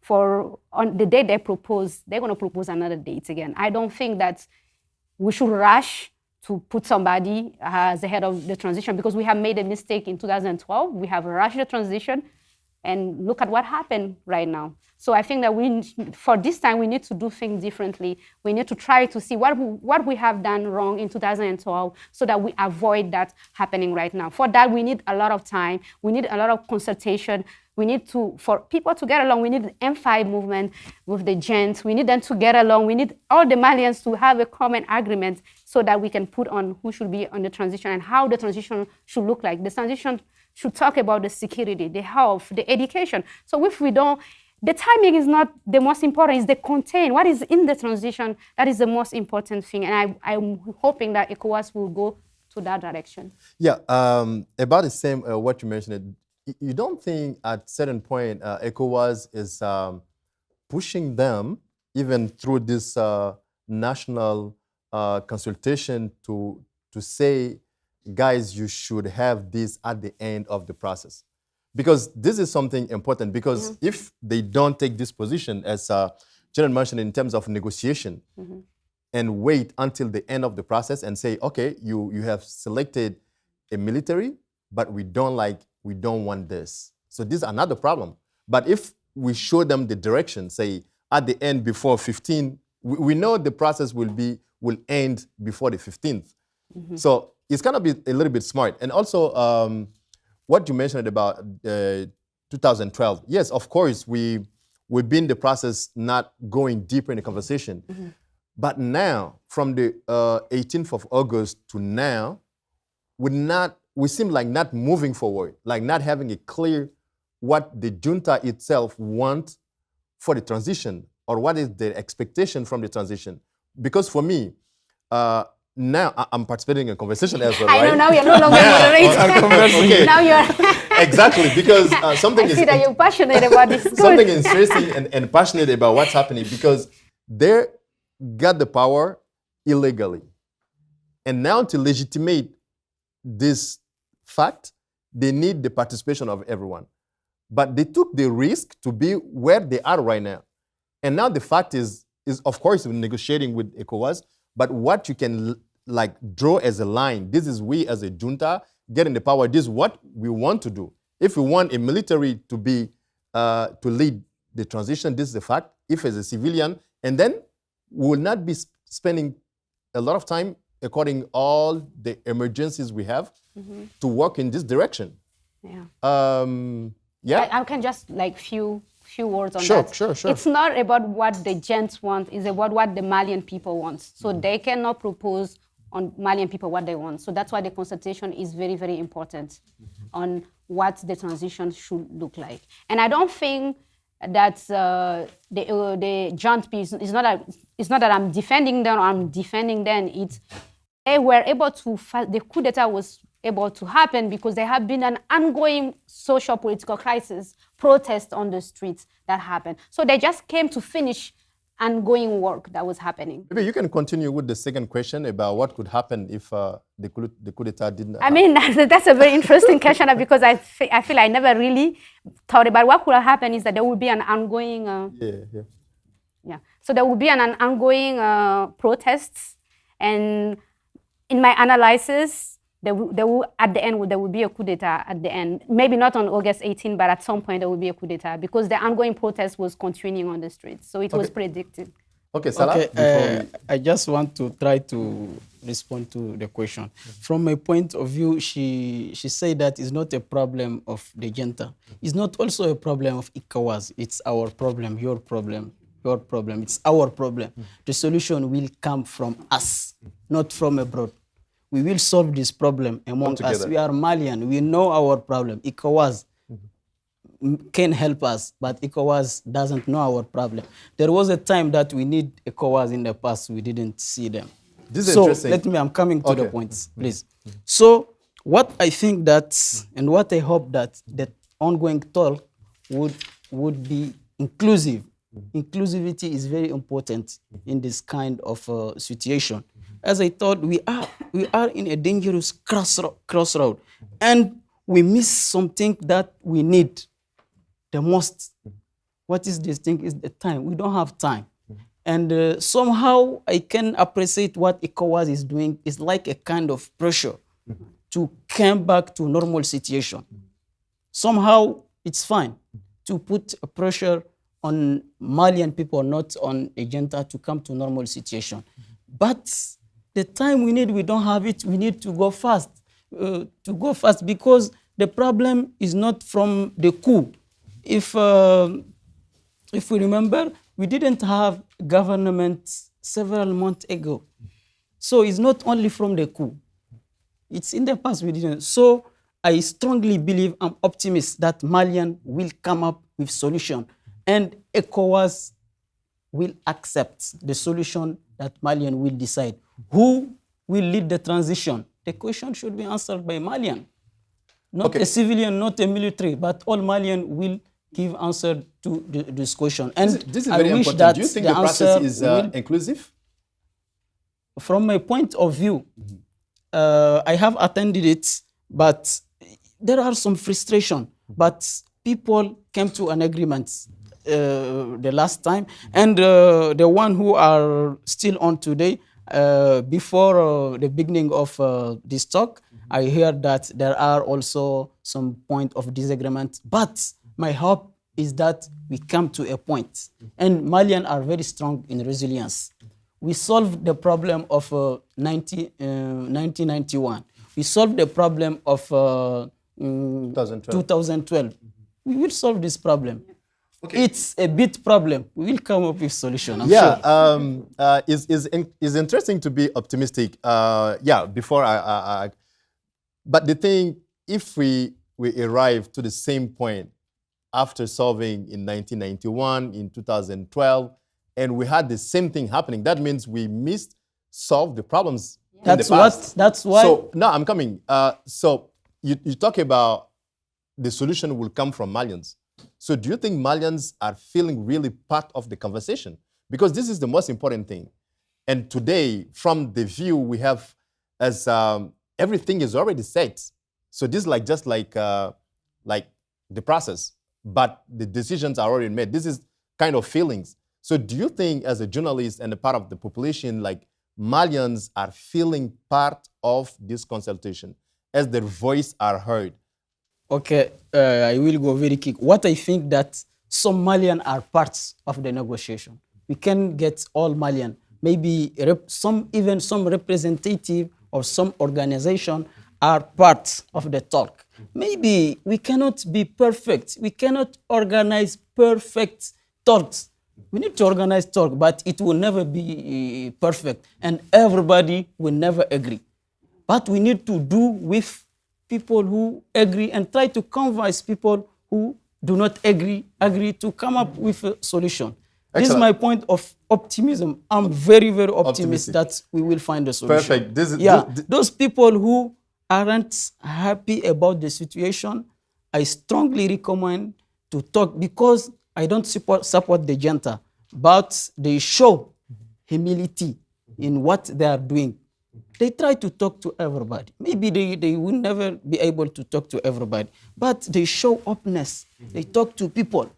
on the day they propose, they're gonna propose another date again. I don't think that we should rush to put somebody as the head of the transition, because we have made a mistake in 2012. We have rushed the transition, and look at what happened right now. So I think that for this time, we need to do things differently. We need to try to see what we have done wrong in 2012 so that we avoid that happening right now. For that, we need a lot of time. We need a lot of consultation. We need for people to get along, we need the M5 movement with the gents. We need them to get along. We need all the Malians to have a common agreement so that we can put on who should be on the transition and how the transition should look like. The transition should talk about the security, the health, the education. So if we don't, the timing is not the most important, it's the content. What is in the transition, that is the most important thing. And I'm hoping that ECOWAS will go to that direction. Yeah, about the same, what you mentioned, you don't think at certain point ECOWAS is pushing them, even through this national consultation, to say, guys, you should have this at the end of the process? Because this is something important, because if they don't take this position, as General mentioned, in terms of negotiation, and wait until the end of the process and say, okay, you have selected a military, but we don't want this. So this is another problem. But if we show them the direction, say at the end before 15, we know the process will end before the 15th. So it's gonna be a little bit smart. And also, what you mentioned about 2012, yes, of course, we've been in the process not going deeper in the conversation. But now, from the 18th of August to now, we seem like not moving forward, like not having it clear what the junta itself wants for the transition, or what is the expectation from the transition. Because for me, now I'm participating in a conversation as well, right? I know, now you're no longer moderating. Okay. Now you're... Exactly, because something I see that you're passionate about this. Something interesting and passionate about what's happening, because they got the power illegally. And now to legitimate this fact, they need the participation of everyone. But they took the risk to be where they are right now. And now the fact is of course, negotiating with ECOWAS, but what you can draw as a line, this is we as a junta getting the power, this is what we want to do. If we want a military to be, to lead the transition, this is a fact. If as a civilian, and then we will not be spending a lot of time according all the emergencies we have to work in this direction. Yeah. I can just few words on that. Sure. It's not about what the gents want, it's about what the Malian people want. So they cannot propose on Malian people what they want. So that's why the consultation is very, very important on what the transition should look like. And I don't think that the gent piece is not that I'm defending them or I'm defending them. It's they were able to the coup d'etat was able to happen because there have been an ongoing socio-political crisis, protests on the streets that happened. So they just came to finish ongoing work that was happening. Maybe you can continue with the second question about what could happen if the coup d'etat didn't happen. I mean, that's a very interesting question because I feel I never really thought about what could happen is that there would be an ongoing... So there would be an ongoing protests, and in my analysis, there will at the end there will be a coup d'état at the end. Maybe not on August 18, but at some point there will be a coup d'état because the ongoing protest was continuing on the streets. So it was predicted. Okay, Salah. Okay, I just want to try to respond to the question. From my point of view, she said that it's not a problem of the junta. It's not also a problem of ECOWAS. It's our problem, your problem, your problem. It's our problem. The solution will come from us, not from abroad. We will solve this problem among us. We are Malian. We know our problem. ECOWAS can help us, but ECOWAS doesn't know our problem. There was a time that we need ECOWAS in the past. We didn't see them. This is interesting. I'm coming to the points, please. So what I think that, and what I hope that the ongoing talk would be inclusive. Inclusivity is very important in this kind of situation. As I thought, we are in a dangerous crossroad, and we miss something that we need the most. What is this thing? Is the time. We don't have time. And somehow I can appreciate what ECOWAS is doing. It's like a kind of pressure to come back to normal situation. Somehow it's fine to put a pressure on Malian people, not on a junta, to come to normal situation. But the time we need, we don't have it. We need to go fast. Because the problem is not from the coup. If we remember, we didn't have government several months ago. So it's not only from the coup. It's in the past we didn't. So I strongly believe, I'm optimist that Malian will come up with solution, and ECOWAS will accept the solution that Malian will decide. Who will lead the transition? The question should be answered by Malian. Not a civilian, not a military, but all Malian will give answer to this question. And this is very important. Do you think the process is inclusive? From my point of view, I have attended it, but there are some frustration. But people came to an agreement the last time, and the one who are still on today, before the beginning of this talk, I heard that there are also some point of disagreement. But my hope is that we come to a point, and Malians are very strong in resilience. We solved the problem of 1991. We solved the problem of 2012. We will solve this problem. Okay. It's a big problem. We will come up with solution. I'm sure. It's interesting to be optimistic. But the thing, if we arrive to the same point after solving in 1991, in 2012, and we had the same thing happening, that means we missed solve the problems in the past. That's why. So now I'm coming. So you talk about the solution will come from Malians. So do you think Malians are feeling really part of the conversation? Because this is the most important thing. And today, from the view we have, as everything is already set. So this is just like the process, but the decisions are already made. This is kind of feelings. So do you think, as a journalist and a part of the population, Malians are feeling part of this consultation, as their voice are heard? Okay, I will go very quick. What I think that some Malians are parts of the negotiation. We can get all Malian. Maybe some representative or some organization are part of the talk. Maybe we cannot be perfect. We cannot organize perfect talks. We need to organize talk, but it will never be perfect, and everybody will never agree. But we need to do with people who agree and try to convince people who do not agree to come up with a solution. Excellent. This is my point of optimism. I'm very, very optimistic that we will find a solution. Perfect. Those people who aren't happy about the situation, I strongly recommend to talk, because I don't support the junta, but they show humility in what they are doing. They try to talk to everybody. Maybe they will never be able to talk to everybody, but they show openness. They talk to people.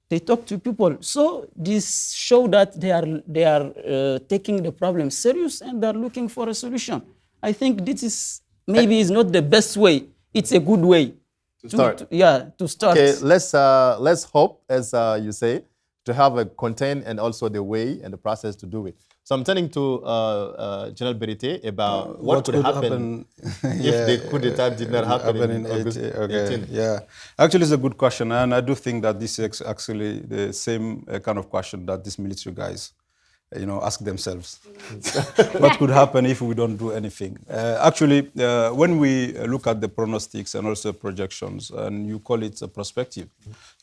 They talk to people. So this show that they are taking the problem serious and they're looking for a solution. I think this is maybe is not the best way. It's a good way to start. To start. Okay, let's hope, as you say, to have a content and also the way and the process to do it. So I'm turning to General Berethe about what could happen if the coup d'etat did not happen in August 18. Yeah, actually it's a good question, and I do think that this is actually the same kind of question that these military guys ask themselves. What could happen if we don't do anything? Actually, when we look at the pronostics and also projections, and you call it a perspective,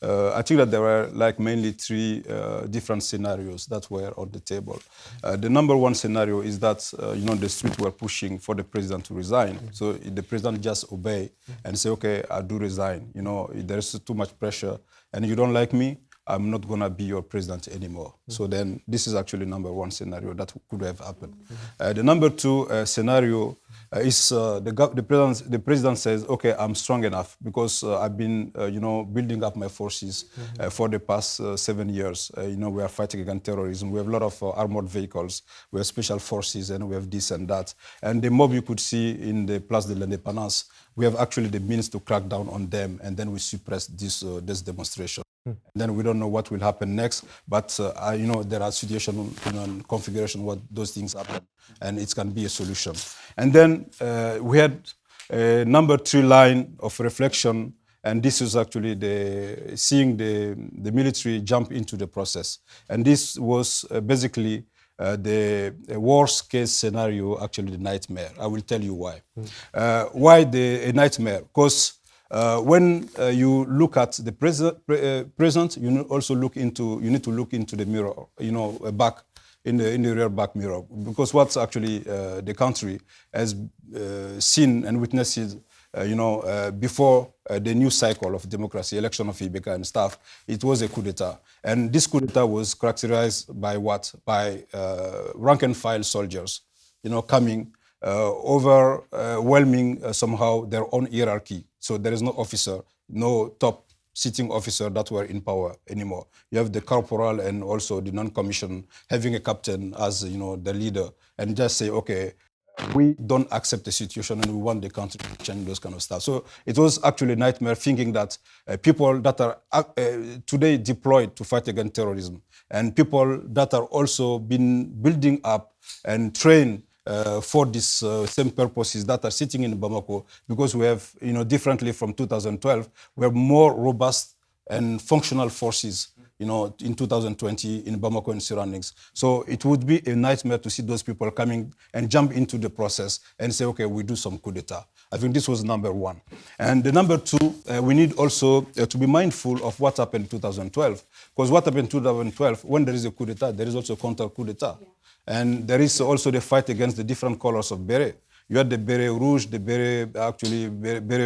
I think that there were like mainly three different scenarios that were on the table. The number one scenario is that the street were pushing for the president to resign. So the president just obey and say, okay, I do resign. There's too much pressure, and you don't like me, I'm not going to be your president anymore. So then this is actually number one scenario that could have happened. The number two scenario is the president says, okay, I'm strong enough because I've been building up my forces for the past 7 years. We are fighting against terrorism. We have a lot of armored vehicles. We have special forces, and we have this and that. And the mob you could see in the Place de l'Indépendance, we have actually the means to crack down on them, and then we suppress this demonstration. Then we don't know what will happen next, but there are situations and configuration what those things happen, and it can be a solution. And then we had a number 3 line of reflection, and this is actually seeing the military jump into the process. And this was basically the worst case scenario, actually the nightmare. I will tell you why. Why a nightmare? Because when you look at the present, you need to look into the mirror, back in the rear back mirror, because what's actually the country has seen and witnessed, before the new cycle of democracy, election of IBK and stuff, it was a coup d'etat, and this coup d'etat was characterized by what? By rank and file soldiers, coming. Overwhelming somehow their own hierarchy. So there is no officer, no top sitting officer that were in power anymore. You have the corporal and also the non-commissioned having a captain as the leader, and just say, okay, we don't accept the situation and we want the country to change, those kind of stuff. So it was actually a nightmare thinking that people that are today deployed to fight against terrorism, and people that are also been building up and trained for these same purposes that are sitting in Bamako, because we have, differently from 2012, we have more robust and functional forces, in 2020 in Bamako and surroundings. So it would be a nightmare to see those people coming and jump into the process and say, okay, we do some coup d'etat. I think this was number one. And the number two, we need also to be mindful of what happened in 2012. Because what happened in 2012, when there is a coup d'etat, there is also a counter coup d'etat. Yeah. And there is also the fight against the different colors of beret. You had the beret rouge, the beret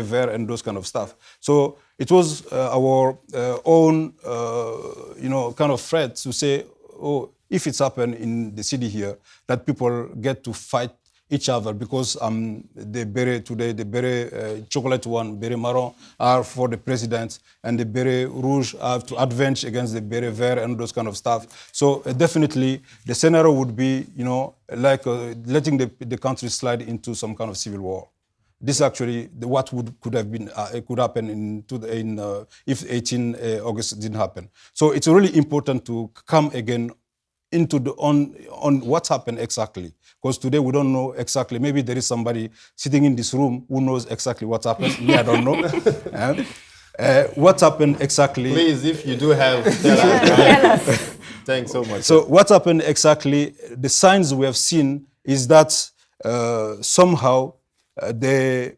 vert, and those kind of stuff. So it was our own, kind of threat to say, oh, if it's happened in the city here, that people get to fight each other, because the beret today, the beret chocolate one, beret marron, are for the president, and the beret rouge have to advance against the beret vert and those kind of stuff. So definitely the scenario would be, like letting the country slide into some kind of civil war. This is actually what could happen if 18 August didn't happen. So it's really important to come again into on what happened exactly. Because today we don't know exactly. Maybe there is somebody sitting in this room who knows exactly what happened. Me, I don't know. What happened exactly? Please, if you do have, tell us. Thanks so much. So what happened exactly? The signs we have seen is that somehow the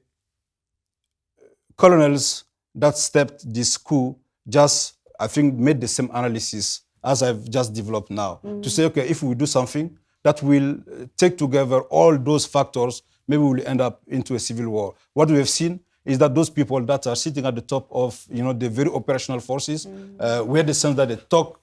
colonels that stepped this coup just, I think, made the same analysis as I've just developed now, to say, okay, if we do something that will take together all those factors, maybe we'll end up into a civil war. What we have seen is that those people that are sitting at the top of, the very operational forces, we had the sense that they talk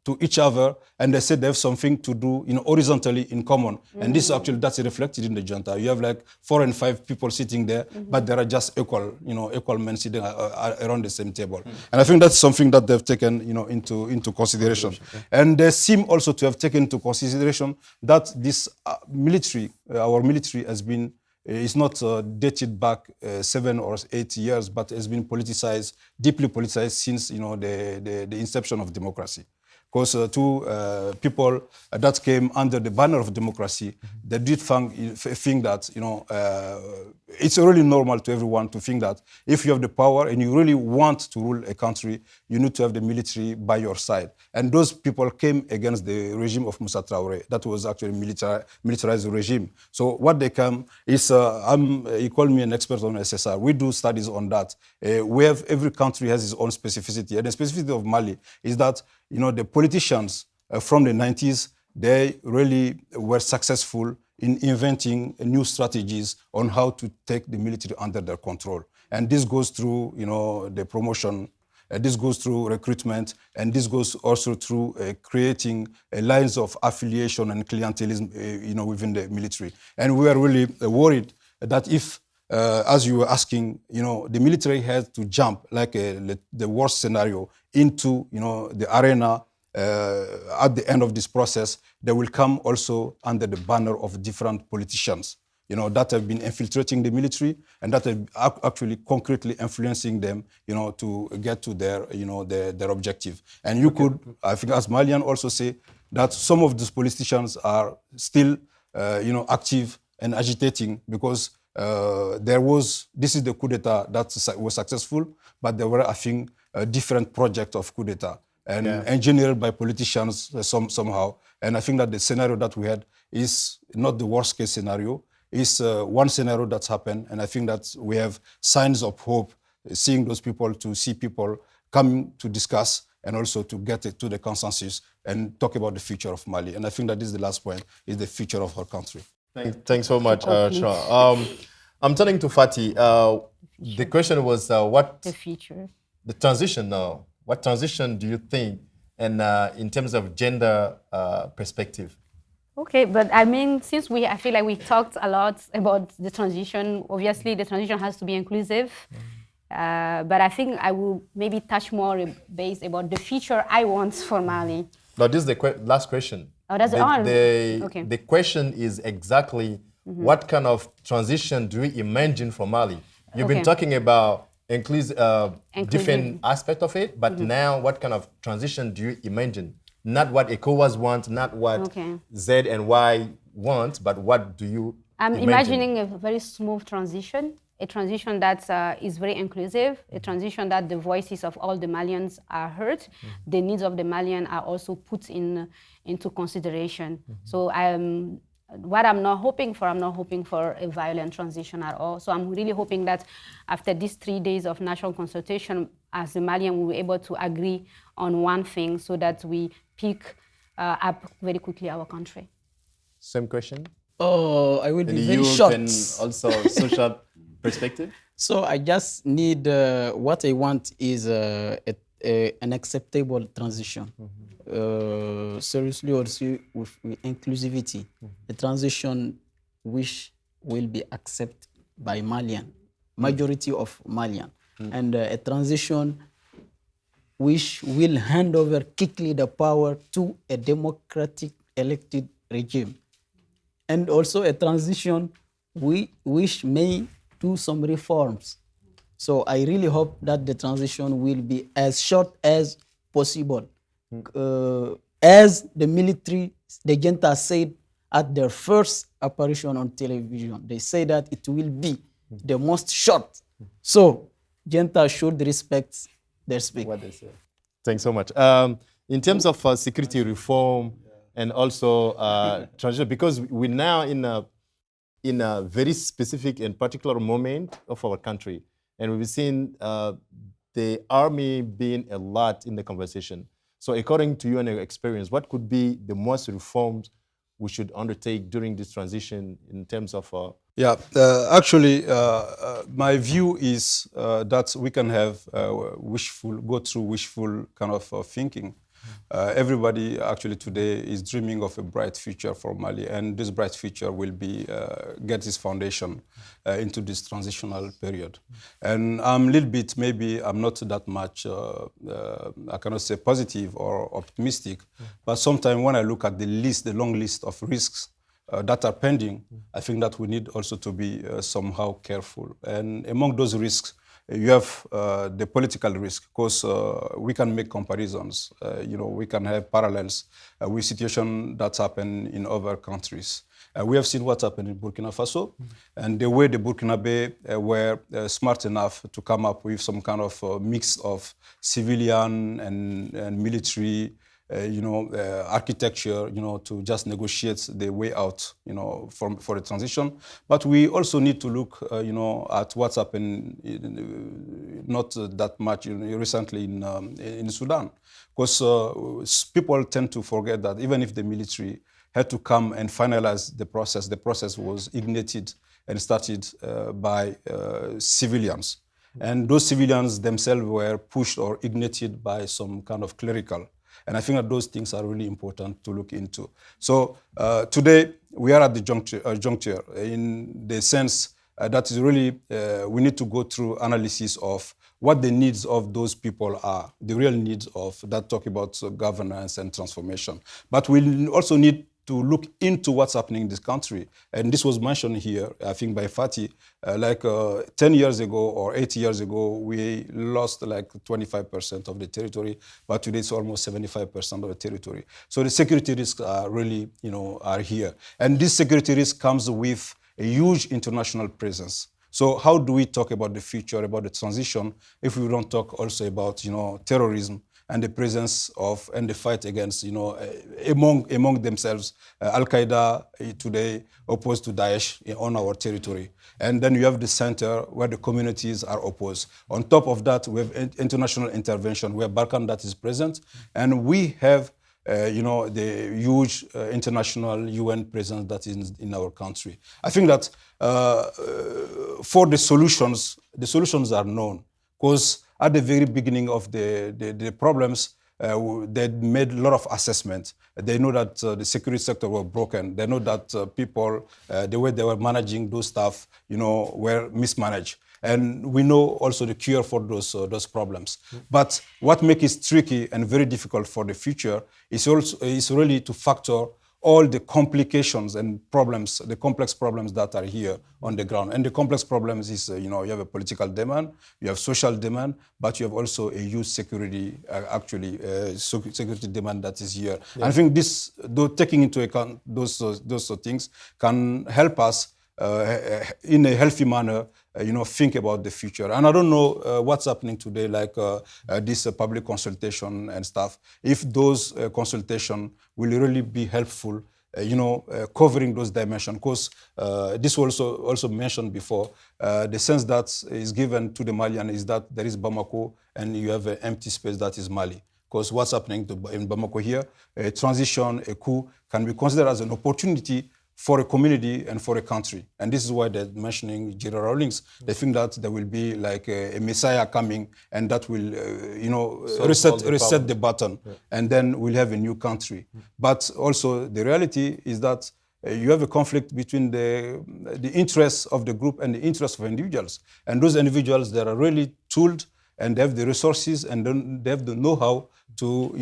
to each other, and they said they have something to do, horizontally in common. And this actually, that's reflected in the junta. You have like 4 and 5 people sitting there, but there are just equal men sitting around the same table. And I think that's something that they've taken, into consideration. And they seem also to have taken into consideration that this military, our military has been, is not dated back 7 or 8 years, but has been politicized, deeply politicized since, the inception of democracy. Because two people that came under the banner of democracy, they did think that, it's really normal to everyone to think that if you have the power and you really want to rule a country, you need to have the military by your side. And those people came against the regime of Moussa Traoré. That was actually a militarized regime. So what they come is, you call me an expert on SSR. We do studies on that. Every country has its own specificity. And the specificity of Mali is that, the politicians from the 90s, they really were successful in inventing new strategies on how to take the military under their control. And this goes through, the promotion, this goes through recruitment, and this goes also through creating lines of affiliation and clientelism, within the military. And we are really worried that if, as you were asking, the military has to jump like the worst scenario into, the arena. At the end of this process, they will come also under the banner of different politicians, that have been infiltrating the military and that have actually concretely influencing them, to get to their, their objective. And you could, I think, as Malienne also say, that some of these politicians are still, active and agitating because this is the coup d'etat that was successful, but there were, I think, a different project of coup d'etat and engineered by politicians somehow. And I think that the scenario that we had is not the worst case scenario. It's one scenario that's happened. And I think that we have signs of hope, seeing those people, to see people coming to discuss and also to get to the consensus and talk about the future of Mali. And I think that this is the last point, is the future of our country. Thanks so much, Shah. I'm turning to Fati. The question was what... The future. The transition now. What transition do you think, and in terms of gender perspective? Okay, but I mean, since I feel like we talked a lot about the transition, obviously the transition has to be inclusive. But I think I will maybe touch more base about the future I want for Mali. No, this is the last question. Oh, that's okay. The question is exactly what kind of transition do you imagine for Mali? You've been talking about different aspect of it, but now what kind of transition do you imagine? Not what ECOWAS wants, not what Z and Y want, but what do you I'm imagining a very smooth transition, a transition that is very inclusive, a transition that the voices of all the Malians are heard, the needs of the Malian are also put into consideration. So what I'm not hoping for a violent transition at all. So I'm really hoping that after these 3 days of national consultation, as the Malian, we'll be able to agree on one thing so that we pick up very quickly our country. Same question? Oh, I will be very short. And also social perspective? So I just need, what I want is an acceptable transition. Seriously, also with inclusivity, a transition which will be accepted by Malian, majority of Malian, and a transition which will hand over quickly the power to a democratic elected regime, and also a transition which may do some reforms. So I really hope that the transition will be as short as possible. As the military, the junta said at their first apparition on television, they say that it will be the most short. So junta should respect their speech. What they say. Thanks so much. In terms of security reform and also transition, because we're now in a very specific and particular moment of our country, and we've seen the army being a lot in the conversation. So according to you and your experience, what could be the most reforms we should undertake during this transition in terms of... Actually, my view is that we can have go through wishful kind of thinking. Everybody actually today is dreaming of a bright future for Mali, and this bright future will be get its foundation into this transitional period. And I'm a little bit, maybe I'm not that much, I cannot say positive or optimistic, but sometimes when I look at the long list of risks that are pending, I think that we need also to be somehow careful. And among those risks, you have the political risk, because we can make comparisons. We can have parallels with situations that happen in other countries. We have seen what happened in Burkina Faso, and the way the Burkinabe were smart enough to come up with some kind of mix of civilian and military architecture, to just negotiate the way out, for the transition. But we also need to look, at what's happened, not that much recently in Sudan, because people tend to forget that even if the military had to come and finalize the process was ignited and started by civilians. And those civilians themselves were pushed or ignited by some kind of clerical. And I think that those things are really important to look into. So today, we are at the juncture in the sense that is really, we need to go through analysis of what the needs of those people are, the real needs of that talk about governance and transformation. But we also need to look into what's happening in this country. And this was mentioned here, I think, by Fati. 10 years ago or 8 years ago, we lost like 25% of the territory, but today it's almost 75% of the territory. So the security risks are really, are here. And this security risk comes with a huge international presence. So how do we talk about the future, about the transition, if we don't talk also about, terrorism, and the presence of and the fight against, among themselves, Al-Qaeda today opposed to Daesh on our territory. And then you have the center where the communities are opposed. On top of that, we have international intervention where Balkan that is present. And we have, the huge international UN presence that is in our country. I think that for the solutions are known, because at the very beginning of the problems, they made a lot of assessment. They know that the security sector were broken. They know that people, the way they were managing those stuff, were mismanaged. And we know also the cure for those problems. But what makes it tricky and very difficult for the future is really to factor all the complications and problems, the complex problems that are here on the ground. And the complex problems is, you have a political demand, you have social demand, but you have also a huge security, security demand that is here. Yeah. And I think this, though taking into account those things, can help us in a healthy manner, think about the future. And I don't know what's happening today, like this public consultation and stuff. If those consultation will really be helpful, covering those dimensions, because this was also mentioned before, the sense that is given to the Malian is that there is Bamako and you have an empty space that is Mali. Because what's happening in Bamako here, a transition, a coup, can be considered as an opportunity for a community and for a country. And this is why they're mentioning General Rawlings. They think that there will be like a messiah coming and that will, reset the button. Yeah. And then we'll have a new country. But also the reality is that you have a conflict between the interests of the group and the interests of individuals. And those individuals that are really tooled and they have the resources and then they have the know-how to,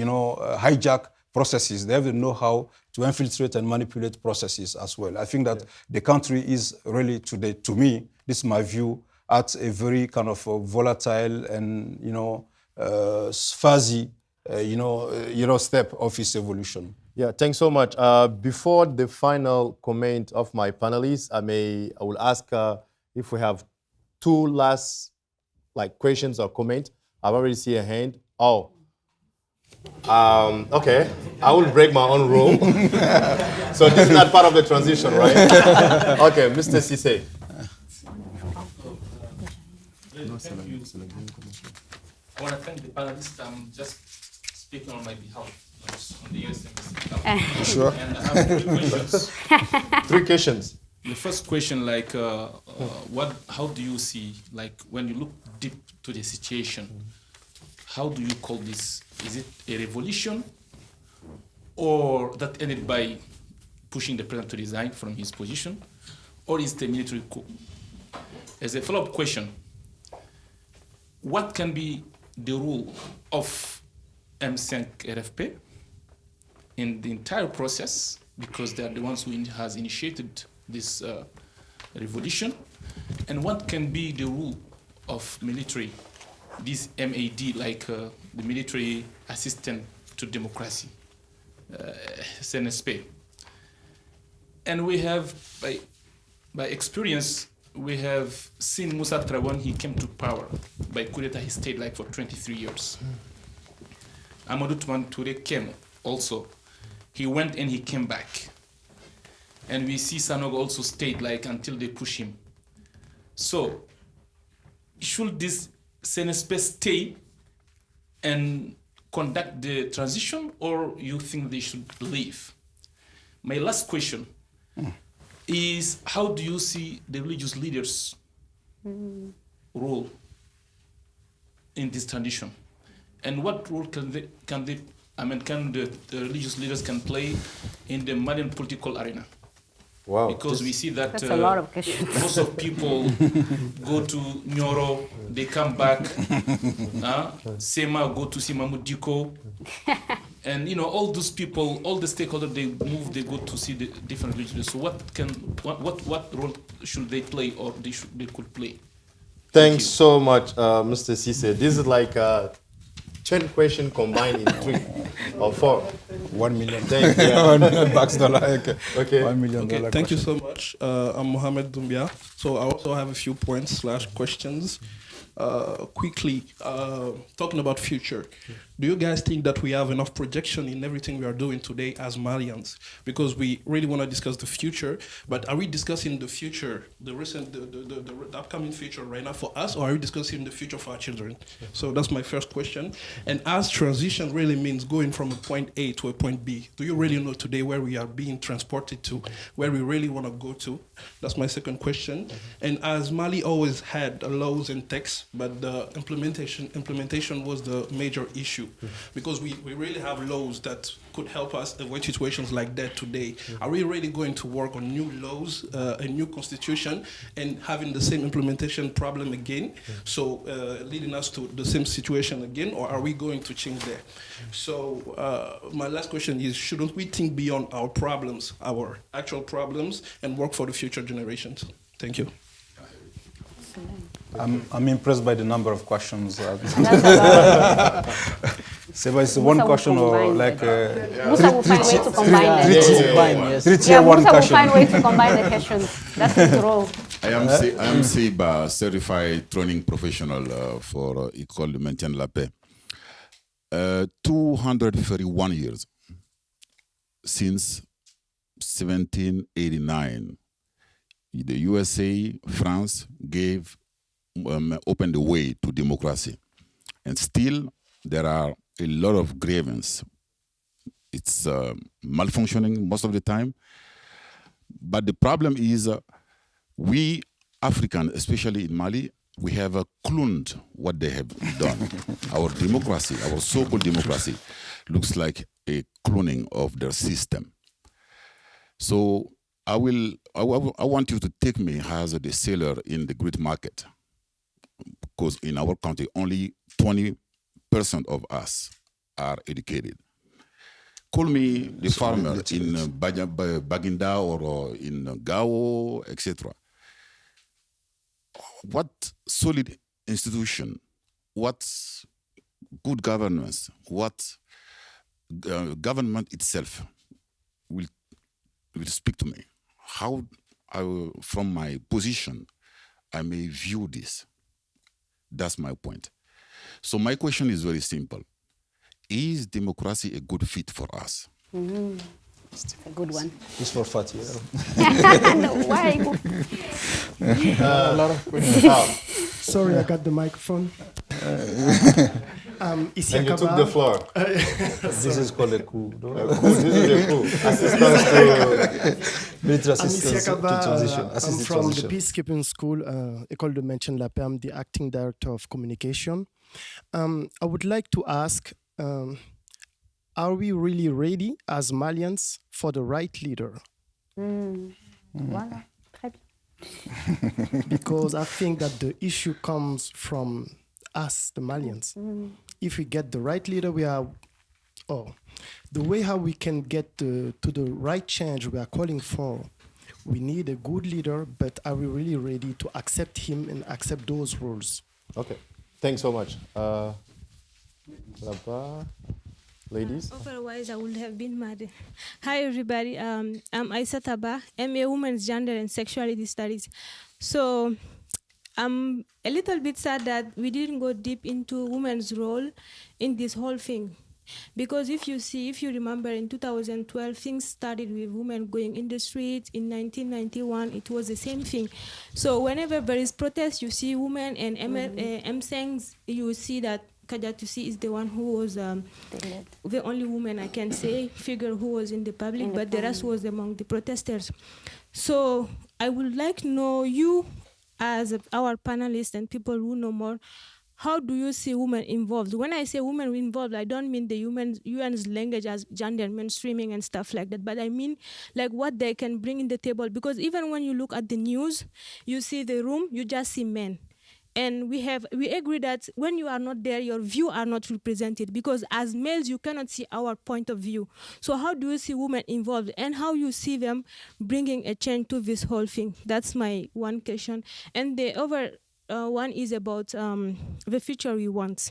hijack processes. They have the know-how to infiltrate and manipulate processes as well. I think that the country is really today, to me, this is my view, at a very kind of volatile and, fuzzy, step of its evolution. Yeah, thanks so much. Before the final comment of my panelists, I will ask if we have two last questions or comments. I've already seen a hand. Oh. Okay, I will break my own rule. So this is not part of the transition, right? Okay, Mr. Cisse. I want to thank the panelists. I'm just speaking on my behalf on the US Embassy. Sure. And I have 3 questions. 3 questions. The first question, how do you see, when you look deep to the situation, how do you call this? Is it a revolution or that ended by pushing the president to resign from his position, or is it a military coup? As a follow-up question, what can be the role of M5 RFP in the entire process, because they are the ones who has initiated this revolution, and what can be the role of military, this MAD, like the military assistant to democracy, CNSP. And we have, by experience, we have seen Moussa when he came to power. By coup d'etat, he stayed like for 23 years. Amadou Touré came also. He went and he came back. And we see Sanogo also stayed like until they push him. So, should this CNSP stay and conduct the transition, or you think they should leave? My last question is, how do you see the religious leaders' role in this transition? And what role can the religious leaders can play in the Malian political arena? Wow. Because we see that That's a lot of questions. most of people go to Nyoro, they come back. Sema go to Simamudiko. And all those people, all the stakeholders, they move, they go to see the different religions. So what role should they play, or they could play? Thanks so much, Mr. Cisse. This is like 10 questions combined in 3 or 4. 1 million. Thank you. $1 million dollar. Okay. $1 million. Okay, thank you so much. I'm Mohamed Doumbia. So I also have a few points / questions. Quickly, talking about future. Do you guys think that we have enough projection in everything we are doing today as Malians? Because we really want to discuss the future, but are we discussing the future, the upcoming future right now for us, or are we discussing the future for our children? So that's my first question. And as transition really means going from a point A to a point B, do you really know today where we are being transported to, where we really want to go to? That's my second question. And as Mali always had laws and texts, but the implementation was the major issue. Because we really have laws that could help us avoid situations like that today. Are we really going to work on new laws, a new constitution, and having the same implementation problem again, so leading us to the same situation again, or are we going to change that? So my last question is, shouldn't we think beyond our problems, our actual problems, and work for the future generations? Thank you. I'm impressed by the number of questions. That's a lot. Seba, it's one question or like Moussa will find way to combine them. Yes. Moussa will find way to combine the questions. That's his role. I am Seba, certified training professional for École de Maintien de la Paix. 231 years since 1789, the USA, France opened the way to democracy, and still there are a lot of grievances. It's malfunctioning most of the time. But the problem is we Africans, especially in Mali, we have cloned what they have done. Our democracy, our so-called democracy, looks like a cloning of their system. So I want you to take me as the seller in the great market, because in our country, only 20% of us are educated. Call me the farmer in Baginda or in Gao, etc. What solid institution, what good governance, what government itself will speak to me? How, from my position, I may view this. That's my point. So my question is very simple. Is democracy a good fit for us? Mm-hmm. It's a good one. It's for Fatima. No, why? A lot of questions. Sorry, I got the microphone. And you took the floor. This is called a coup. No? This is a coup. Assistance to military I'm assistance to transition. I'm from the Peacekeeping School, École de Maintien de la Paix. I'm the acting director of communication. I would like to ask, are we really ready as Malians for the right leader? Voilà. Très bien. Because I think that the issue comes from us, the Malians. If we get the right leader, the way how we can get to the right change we are calling for, we need a good leader, but are we really ready to accept him and accept those rules? Okay, thanks so much. Ladies? Otherwise, I would have been mad. Hi, everybody. I'm Aissa Taba. I'm a women's gender and sexuality studies. So I'm a little bit sad that we didn't go deep into women's role in this whole thing. Because if you remember in 2012, things started with women going in the streets. In 1991, it was the same thing. So whenever there is protest, you see women, and MSengs, you see that Kajatusi is the one who was the only woman, I can say, figure who was in the public, but the rest was among the protesters. So I would like to know, you as our panelists and people who know more, how do you see women involved? When I say women involved, I don't mean the UN's language as gender mainstreaming and stuff like that, but I mean like what they can bring in the table. Because even when you look at the news, you see the room, you just see men. And we agree that when you are not there, your view are not represented, because as males, you cannot see our point of view. So how do you see women involved, and how you see them bringing a change to this whole thing? That's my one question. And the other one is about the future we want.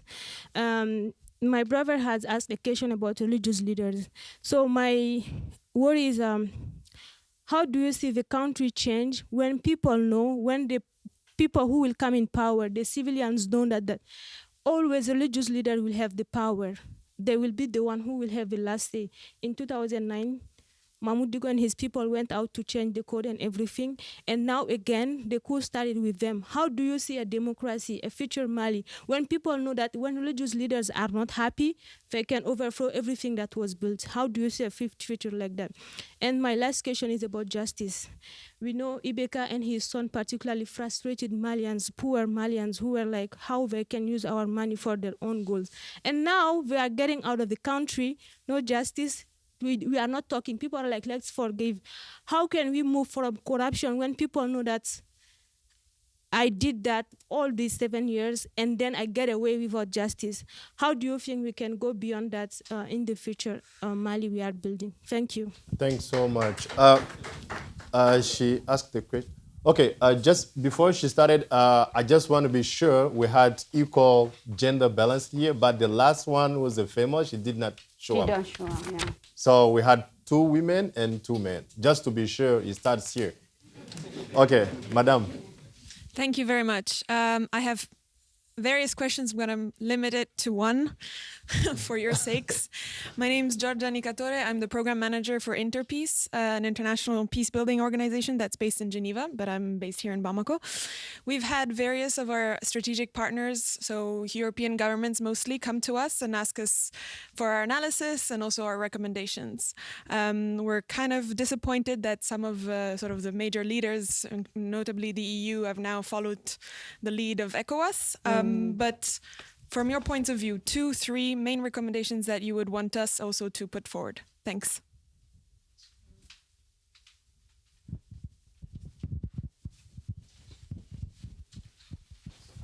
My brother has asked a question about religious leaders. So my worry is, how do you see the country change when people know, when the people who will come in power, the civilians know that always religious leader will have the power. They will be the one who will have the last say. In 2009, Mahmoud Digo and his people went out to change the code and everything. And now again, the coup started with them. How do you see a democracy, a future Mali, when people know that when religious leaders are not happy, they can overthrow everything that was built? How do you see a future like that? And my last question is about justice. We know IBK and his son particularly frustrated Malians, poor Malians, who were like, how they can use our money for their own goals. And now they are getting out of the country, no justice. We are not talking. People are like, let's forgive. How can we move from corruption when people know that I did that all these 7 years and then I get away without justice? How do you think we can go beyond that in the future Mali we are building? Thank you. Thanks so much. She asked the question. Okay, just before she started, I just want to be sure we had equal gender balance here, but the last one was a female. She did not show up. She don't show up, yeah. So we had 2 women and 2 men, just to be sure it starts here. Okay, Madam. Thank you very much. I have various questions, but I'm limited to one for your sakes. My name is Giorgia Nicatore. I'm the program manager for Interpeace, an international peace-building organization that's based in Geneva, but I'm based here in Bamako. We've had various of our strategic partners, so European governments mostly, come to us and ask us for our analysis and also our recommendations. We're kind of disappointed that some of sort of the major leaders, notably the EU, have now followed the lead of ECOWAS. But from your point of view, 2, 3 main recommendations that you would want us also to put forward. Thanks.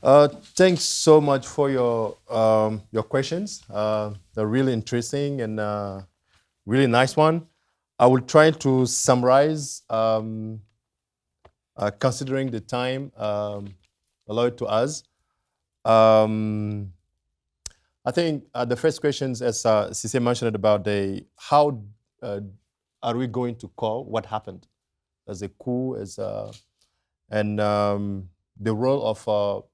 Thanks so much for your questions. They're really interesting and really nice one. I will try to summarize, considering the time allowed to us. I think the first questions, as Cissé mentioned about how are we going to call what happened as a coup, and the role of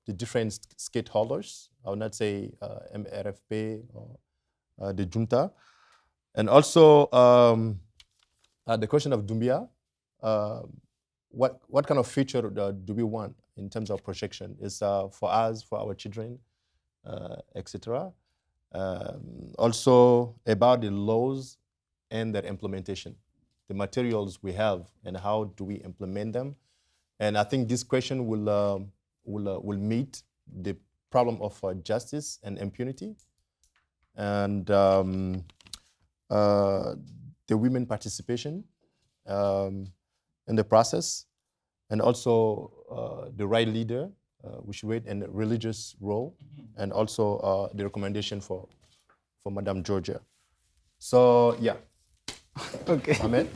the different stakeholders. I would not say MRFP or the junta, and also the question of Doumbia. What kind of future do we want in terms of projection? Is for us, for our children, etc. Also about the laws and their implementation, the materials we have, and how do we implement them? And I think this question will meet the problem of justice and impunity. And the women participation in the process, and also the right leader, which played a religious role, and also the recommendation for Madame Georgia. So yeah. Okay. Mohamed?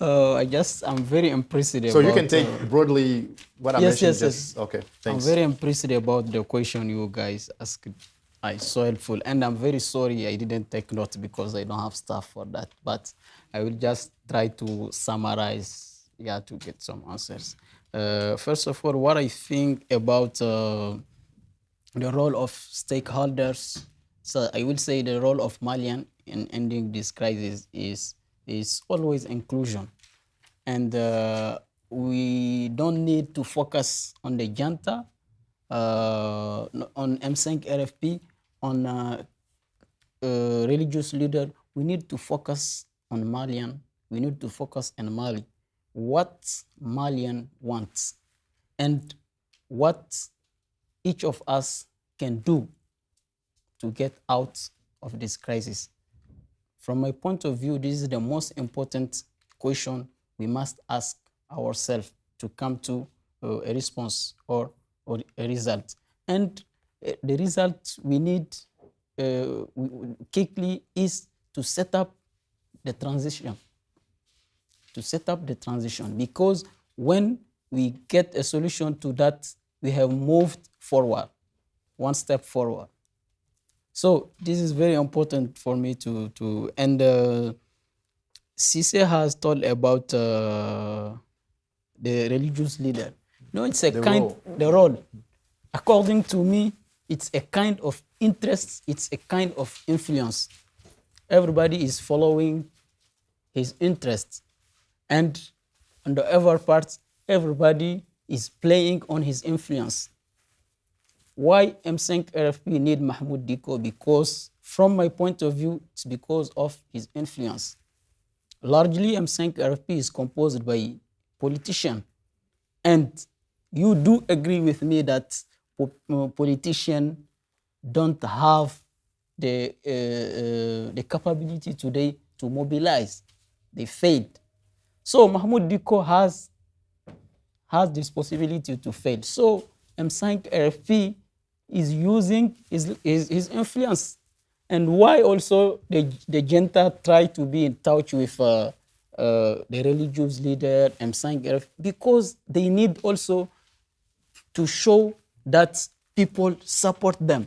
I'm very impressed about... So you can take broadly what I mentioned. Yes. Okay, thanks. I'm very impressed about the question you guys asked. It's so helpful. And I'm very sorry I didn't take notes because I don't have stuff for that. But I will just try to summarize, to get some answers. First of all, what I think about the role of stakeholders, so I will say the role of Malian in ending this crisis is always inclusion. And we don't need to focus on the junta, on M5 RFP, on religious leader. We need to focus on Malian. We need to focus on Mali. What Malian wants and what each of us can do to get out of this crisis. From my point of view, this is the most important question we must ask ourselves to come to a response or a result. And the result we need quickly is to set up the transition. To set up the transition, because when we get a solution to that, we have moved forward, one step forward. So this is very important for me to and Cisse has told about the religious leader. No, it's a the role. According to me, it's a kind of interest, it's a kind of influence. Everybody is following his interests. And on the other part, everybody is playing on his influence. Why M5 RFP need Mahmoud Dicko? Because from my point of view, it's because of his influence. Largely, M5 RFP is composed by politicians. And you do agree with me that politicians don't have the capability today to mobilize. They failed. So Mahmoud Dicko has this possibility to fail. So M5 RFP is using his influence. And why also the junta try to be in touch with the religious leader, M5 RFP? Because they need also to show that people support them.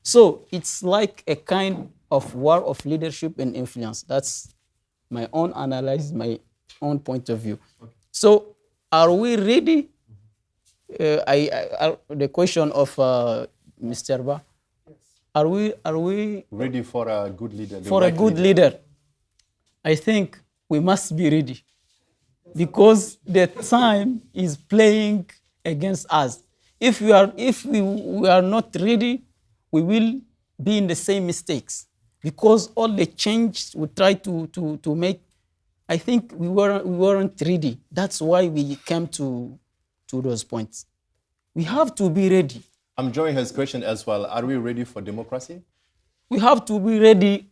So it's like a kind of war of leadership and influence. That's my own analysis, my own point of view. Okay. So are we ready? The question of Mr. Ba, are we ready for a good leader? For a good leader, I think we must be ready, because the time is playing against us. If we are not ready, we will be in the same mistakes, because all the change we try to make, I think we weren't ready. That's why we came to those points. We have to be ready. I'm joining his question as well. Are we ready for democracy? We have to be ready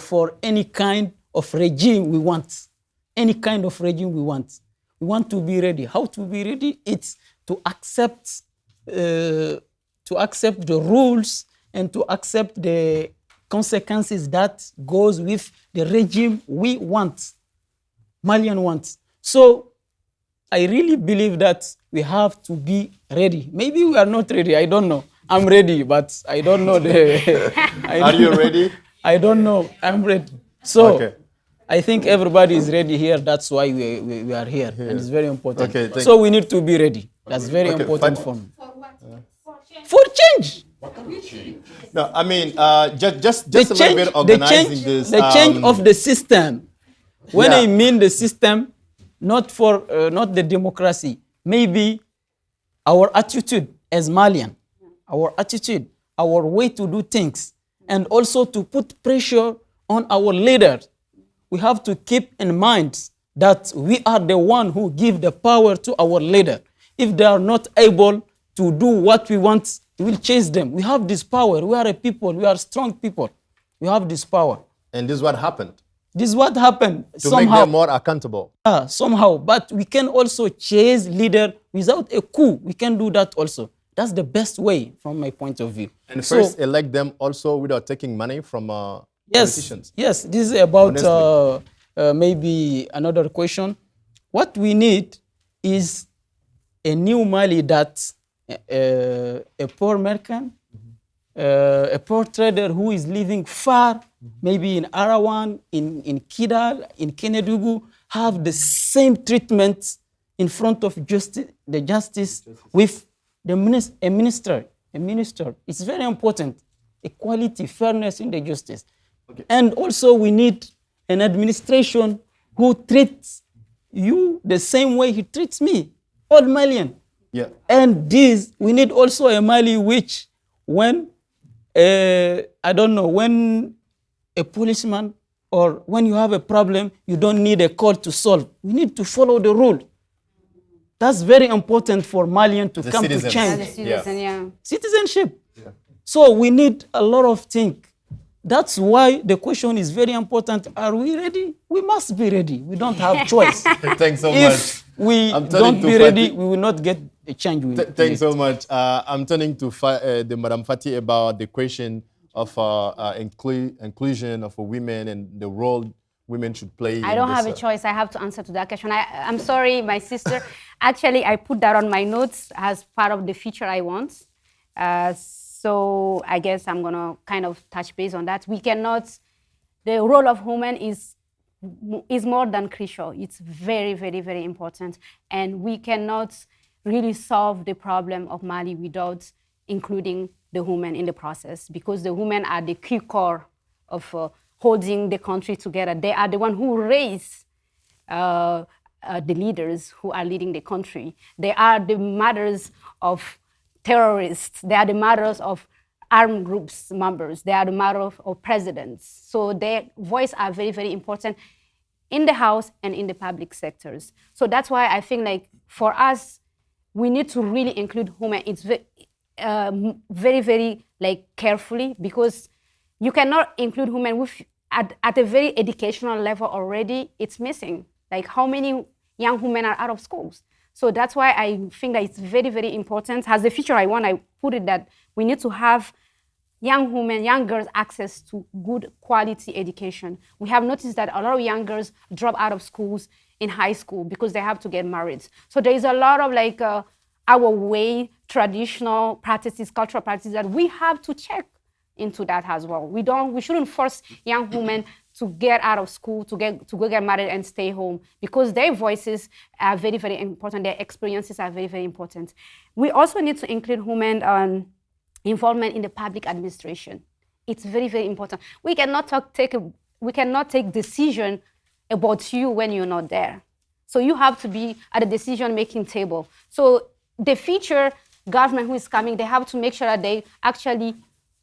for any kind of regime we want. Any kind of regime we want. We want to be ready. How to be ready? It's to accept the rules and to accept the consequences that goes with the regime we want, Malian wants. So I really believe that we have to be ready. Maybe we are not ready, I don't know. I'm ready, but I don't know Are you ready? I don't know, I'm ready. So okay. I think everybody is ready here. That's why we are here, and it's very important. Okay, so we need to be ready. That's very important for me. For what? For change. No, I mean, just a little bit organizing this. The change of the system. When I mean the system, not the democracy, maybe our attitude as Malian, our attitude, our way to do things, and also to put pressure on our leaders. We have to keep in mind that we are the one who give the power to our leader. If they are not able to do what we want, we will chase them. We have this power. We are a people. We are strong people. We have this power. And this is what happened. This is what happened. To make them more accountable. Somehow. But we can also chase leader without a coup. We can do that also. That's the best way from my point of view. And first elect them also without taking money from politicians. Yes, this is about maybe another question. What we need is a new Mali that a poor merchant, a poor trader who is living far, maybe in Arawan, in Kidal, in Kenedugu, have the same treatment in front of the justice with a minister. It's very important. Equality, fairness in the justice. Okay. And also we need an administration who treats you the same way he treats me, all Malian. Yeah. And this, we need also a Mali which when, when a policeman or when you have a problem, you don't need a court to solve. We need to follow the rule. That's very important for Malian to come to change. Citizenship. Yeah. So we need a lot of things. That's why the question is very important. Are we ready? We must be ready. We don't have choice. Thanks so much. If we don't be ready, we will not get a change. Thanks so much. I'm turning to the Madame Fati about the question of inclusion of women and the role women should play. I don't have a choice. I have to answer to that question. I'm sorry, my sister. Actually, I put that on my notes as part of the feature I want. So I guess I'm going to kind of touch base on that. We cannot, the role of women is more than crucial. It's very, very, very important. And we cannot really solve the problem of Mali without including the women in the process, because the women are the key core of holding the country together. They are the one who raise the leaders who are leading the country. They are the mothers of terrorists. They are the mothers of armed groups members. They are the mothers of presidents. So their voice are very, very important in the house and in the public sectors. So that's why I think like for us, we need to really include women. It's very, very like carefully, because you cannot include women with at a very educational level already. It's missing. Like how many young women are out of schools? So that's why I think that it's very, very important. As the feature I want, I put it that we need to have young women, young girls access to good quality education. We have noticed that a lot of young girls drop out of schools in high school because they have to get married. So there is a lot of like our way, traditional practices, cultural practices that we have to check into that as well. We shouldn't force young women to get out of school, to go get married and stay home, because their voices are very, very important. Their experiences are very, very important. We also need to include women involvement in the public administration. It's very, very important. We cannot take decision about you when you're not there. So you have to be at the decision-making table. So the future government who is coming, they have to make sure that they actually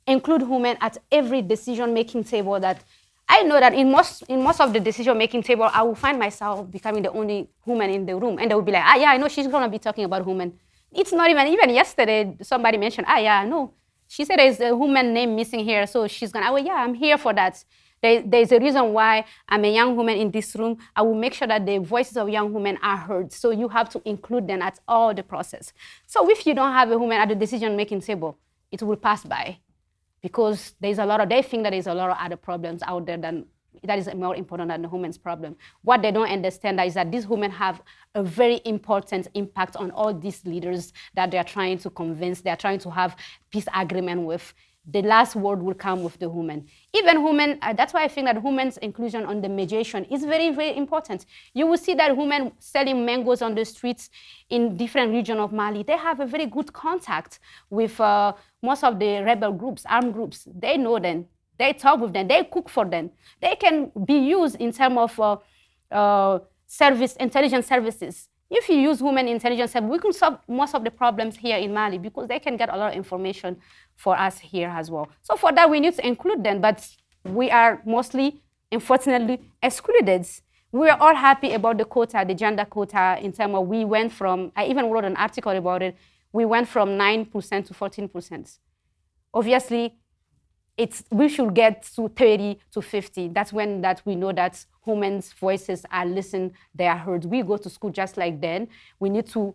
include women at every decision-making table. That I know that in most of the decision-making table, I will find myself becoming the only woman in the room. And they will be like, yeah, I know she's going to be talking about women. It's not even yesterday, somebody mentioned, yeah, no. She said there's a woman name missing here, so she's going to, yeah, I'm here for that. There's a reason why I'm a young woman in this room. I will make sure that the voices of young women are heard. So you have to include them at all the process. So if you don't have a woman at the decision-making table, it will pass by. Because they think that there's a lot of other problems out there that is more important than the women's problem. What they don't understand is that these women have a very important impact on all these leaders that they're trying to convince, they're trying to have peace agreement with. The last word will come with the women. Even women, that's why I think that women's inclusion on the mediation is very, very important. You will see that women selling mangoes on the streets in different regions of Mali, they have a very good contact with most of the rebel groups, armed groups. They know them. They talk with them. They cook for them. They can be used in terms of intelligence services. If you use women intelligence, we can solve most of the problems here in Mali, because they can get a lot of information for us here as well. So for that, we need to include them, but we are mostly, unfortunately, excluded. We are all happy about the quota, the gender quota, in terms of we went from, I even wrote an article about it, we went from 9% to 14%. Obviously, we should get to 30 to 50. That's when we know that women's voices are listened, they are heard. We go to school just like then. We need to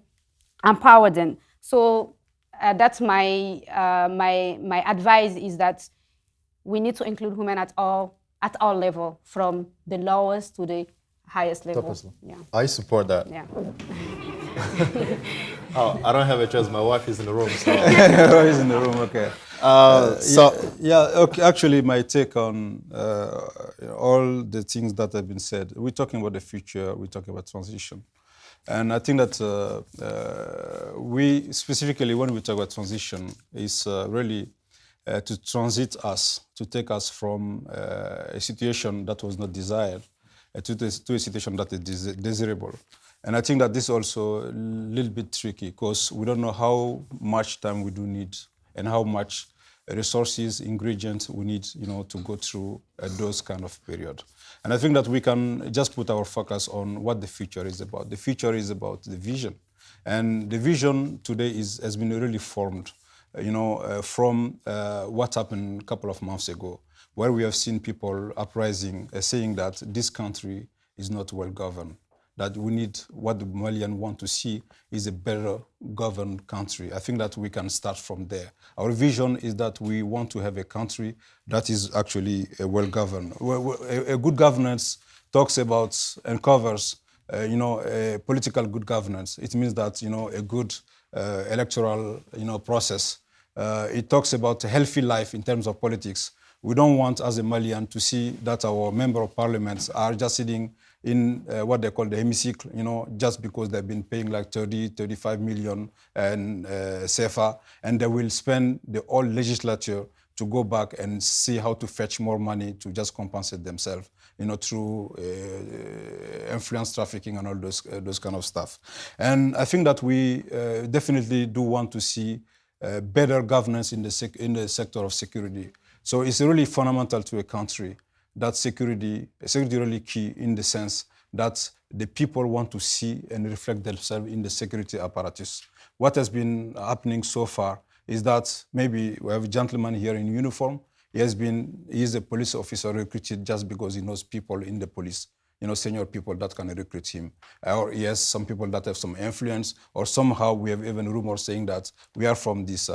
empower them. So that's my advice is that we need to include women at all level, from the lowest to the highest level. Yeah. I support that. Yeah. Oh, I don't have a choice. My wife is in the room. So. Is in the room. Okay. Okay. Actually, my take on all the things that have been said. We're talking about the future. We're talking about transition, and I think that we specifically, when we talk about transition, is really to transit us, to take us from a situation that was not desired to a situation that is desirable. And I think that this is also a little bit tricky because we don't know how much time we do need and how much resources, ingredients we need, to go through those kind of period. And I think that we can just put our focus on what the future is about. The future is about the vision. And the vision today has been really formed, from what happened a couple of months ago, where we have seen people uprising, saying that this country is not well governed, that we need, what the Malian want to see is a better governed country. I think that we can start from there. Our vision is that we want to have a country that is actually well governed. A good governance talks about and covers, a political good governance. It means that, a good electoral, process. It talks about a healthy life in terms of politics. We don't want, as a Malian, to see that our member of parliaments are just sitting in what they call the hemicycle, just because they've been paying like 30, 35 million and CFA, and they will spend the whole legislature to go back and see how to fetch more money to just compensate themselves, through influence trafficking and all those kind of stuff. And I think that we definitely do want to see better governance in the sector of security. So it's really fundamental to a country that security really key in the sense that the people want to see and reflect themselves in the security apparatus. What has been happening so far is that maybe we have a gentleman here in uniform. He is a police officer recruited just because he knows people in the police, senior people that can recruit him. Or he has some people that have some influence, or somehow we have even rumors saying that we are from this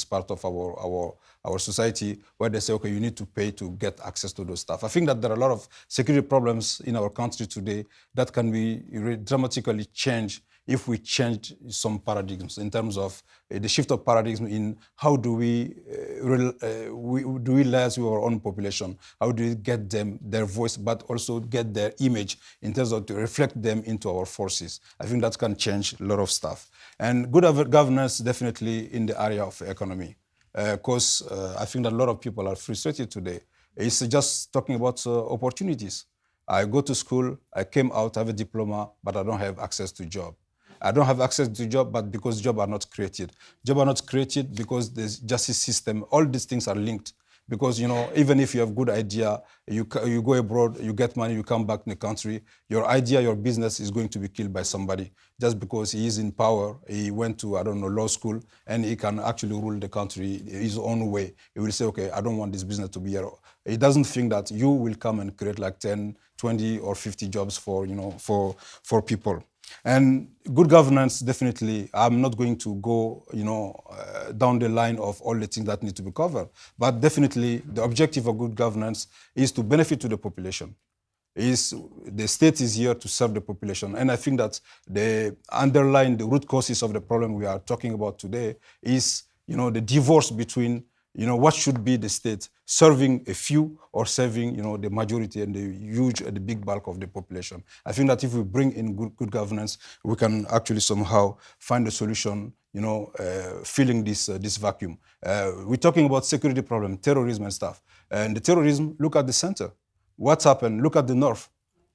part of our society where they say, okay, you need to pay to get access to those stuff. I think that there are a lot of security problems in our country today that can be dramatically changed if we change some paradigms in terms of the shift of paradigm in how do we liaise with our own population, how do we get them their voice, but also get their image in terms of to reflect them into our forces. I think that can change a lot of stuff. And good governance definitely in the area of economy, because I think that a lot of people are frustrated today. It's just talking about opportunities. I go to school, I came out, I have a diploma, but I don't have access to job. I don't have access to job, but because jobs are not created. Jobs are not created because the justice system, all these things are linked. Because, even if you have good idea, you go abroad, you get money, you come back in the country, your idea, your business is going to be killed by somebody just because he is in power. He went to, law school, and he can actually rule the country his own way. He will say, okay, I don't want this business to be here. He doesn't think that you will come and create like 10, 20, or 50 jobs for people. And good governance, definitely, I'm not going to go, down the line of all the things that need to be covered. But definitely, the objective of good governance is to benefit to the population. The state is here to serve the population. And I think that the root causes of the problem we are talking about today is, the divorce between what should be the state, serving a few or serving, the majority and the big bulk of the population. I think that if we bring in good governance, we can actually somehow find a solution, filling this vacuum. We're talking about security problem, terrorism and stuff. And the terrorism, look at the center. What's happened? Look at the north.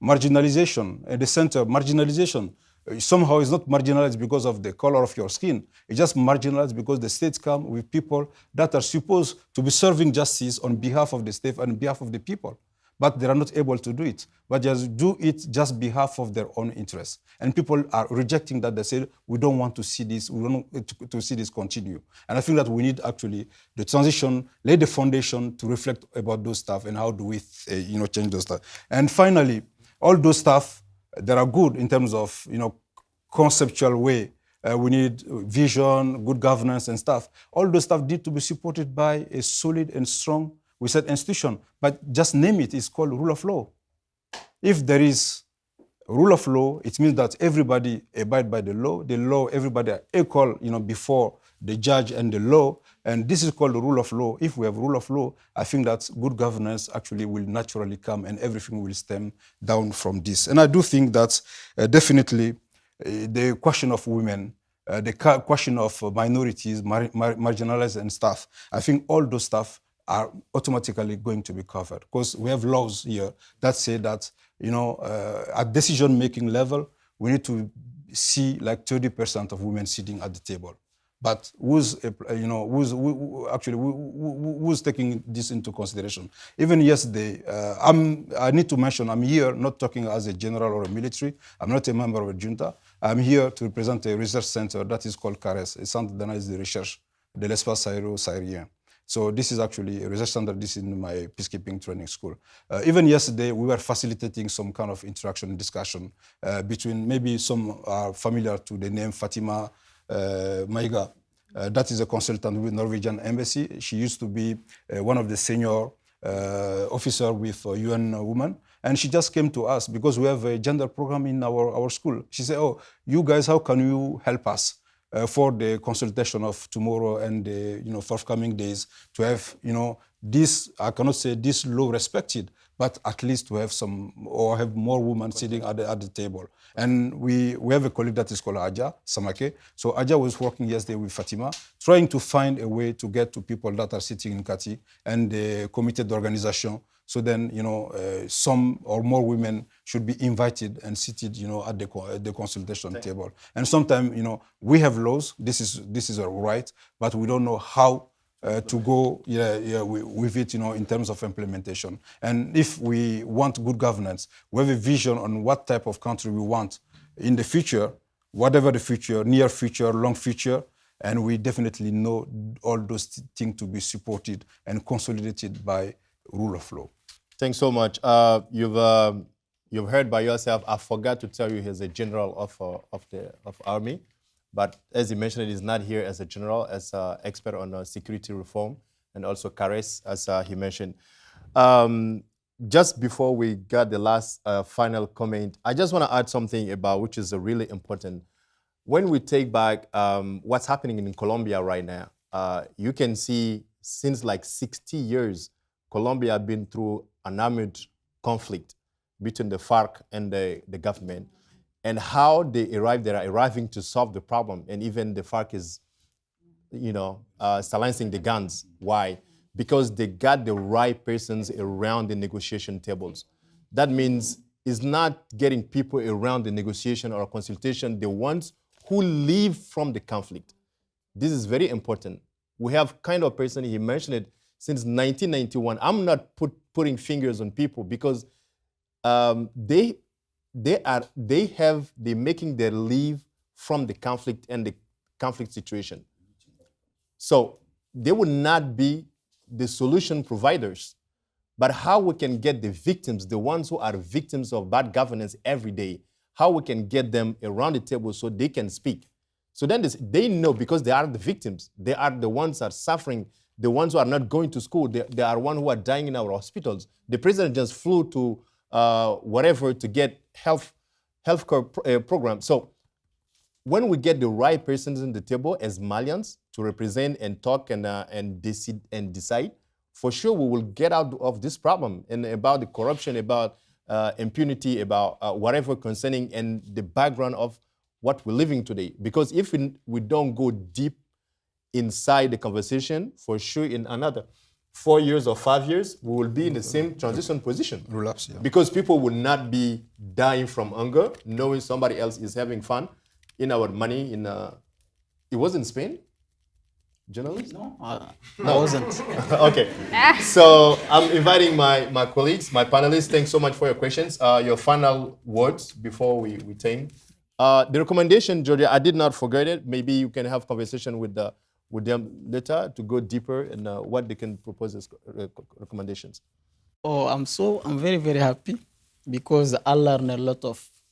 Marginalization. At the center, marginalization. Somehow it's not marginalized because of the color of your skin. It's just marginalized because the states come with people that are supposed to be serving justice on behalf of the state and on behalf of the people. but they are not able to do it. But just do it just behalf of their own interests. And people are rejecting that. They say, we don't want to see this, we don't want to see this continue. And I think that we need actually the transition, lay the foundation to reflect about those stuff and how do we change those stuff. And finally, all those stuff that are good in terms of conceptual way. We need vision, good governance and stuff. All those stuff need to be supported by a solid and strong, we said institution, but just name it, it's called rule of law. If there is rule of law, it means that everybody abide by the law, everybody are equal, before the judge and the law, and this is called the rule of law. If we have rule of law, I think that good governance actually will naturally come and everything will stem down from this. And I do think that definitely the question of women, the question of minorities, marginalized and stuff, I think all those stuff are automatically going to be covered because we have laws here that say that, at decision-making level, we need to see like 30% of women sitting at the table. But who's taking this into consideration? Even yesterday, I need to mention, I'm here not talking as a general or a military. I'm not a member of a junta. I'm here to represent a research center that is called CARES, a Centre d'analyse de recherche de l'espace aéro-sahélien. So this is actually a research center. This is in my peacekeeping training school. Even yesterday, we were facilitating some kind of interaction and discussion between maybe some are familiar to the name Fatima Maiga. That is a consultant with Norwegian embassy. She used to be one of the senior officer with UN Women. And she just came to us because we have a gender program in our school. She said, oh, you guys, how can you help us for the consultation of tomorrow and the forthcoming days to have, this, I cannot say this law respected, but at least to have some, or have more women sitting at the table. And we have a colleague that is called Aja Samake. So Aja was working yesterday with Fatima, trying to find a way to get to people that are sitting in Kati and the committed organization. So then, some or more women should be invited and seated, at the consultation table. And sometimes, we have laws. This is a right, but we don't know how to go with it, in terms of implementation. And if we want good governance, we have a vision on what type of country we want in the future, whatever the future, near future, long future, and we definitely know all those things to be supported and consolidated by rule of law. Thanks so much. You've heard by yourself. I forgot to tell you he's a general of army, but as he mentioned, he's not here as a general, as an expert on security reform and also CARES, as he mentioned. Just before we got the last final comment, I just want to add something about which is really important. When we take back what's happening in Colombia right now, you can see since like 60 years, Colombia has been through an armed conflict between the FARC and the government, and how they are arriving to solve the problem. And even the FARC is, silencing the guns. Why? Because they got the right persons around the negotiation tables. That means it's not getting people around the negotiation or consultation, the ones who live from the conflict. This is very important. We have kind of person, he mentioned it, since 1991. I'm not putting fingers on people because they're making their live from the conflict and the conflict situation. So they will not be the solution providers, but how we can get the victims, the ones who are victims of bad governance every day, how we can get them around the table so they can speak. So then they know, because they are the victims. They are the ones that are suffering, the ones who are not going to school. They are ones who are dying in our hospitals. The president just flew to whatever to get healthcare program. So when we get the right persons in the table as Malians to represent and talk and decide, for sure we will get out of this problem and about the corruption, about impunity, about whatever concerning and the background of what we're living today. Because if we don't go deep inside the conversation, for sure in another 4 years or 5 years, we will be in the same transition position. Relapse, yeah. Because people will not be dying from hunger, knowing somebody else is having fun in our money. It was in Spain. Journalist? No, I wasn't. Okay. So I'm inviting my colleagues, my panelists. Thanks so much for your questions. Your final words before we take. The recommendation, Georgia, I did not forget it. Maybe you can have conversation with them later to go deeper in what they can propose as recommendations. Oh, I'm very, very happy because I learned a lot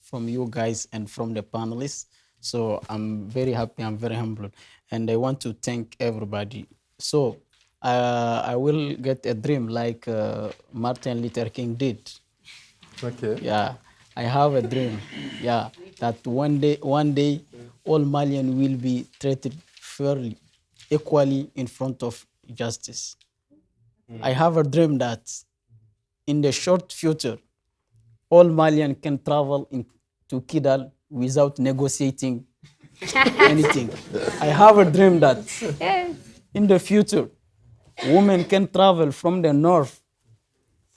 from you guys and from the panelists. So I'm very happy, I'm very humbled. And I want to thank everybody. So I will get a dream like Martin Luther King did. Okay. Yeah, I have a dream. Yeah, that one day, all Malians will be treated fairly, equally in front of justice. I have a dream that in the short future, all Malians can travel to Kidal without negotiating anything. I have a dream that in the future, women can travel from the north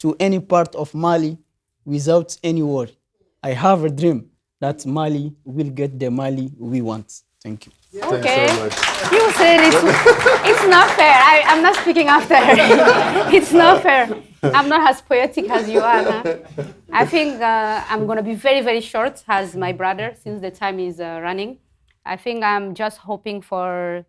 to any part of Mali without any worry. I have a dream that Mali will get the Mali we want. Thank you. Okay. Thanks so much. You said it's not fair. I'm not speaking after her. It's not fair. I'm not as poetic as you are. Huh? I think I'm going to be very, very short as my brother since the time is running. I think I'm just hoping for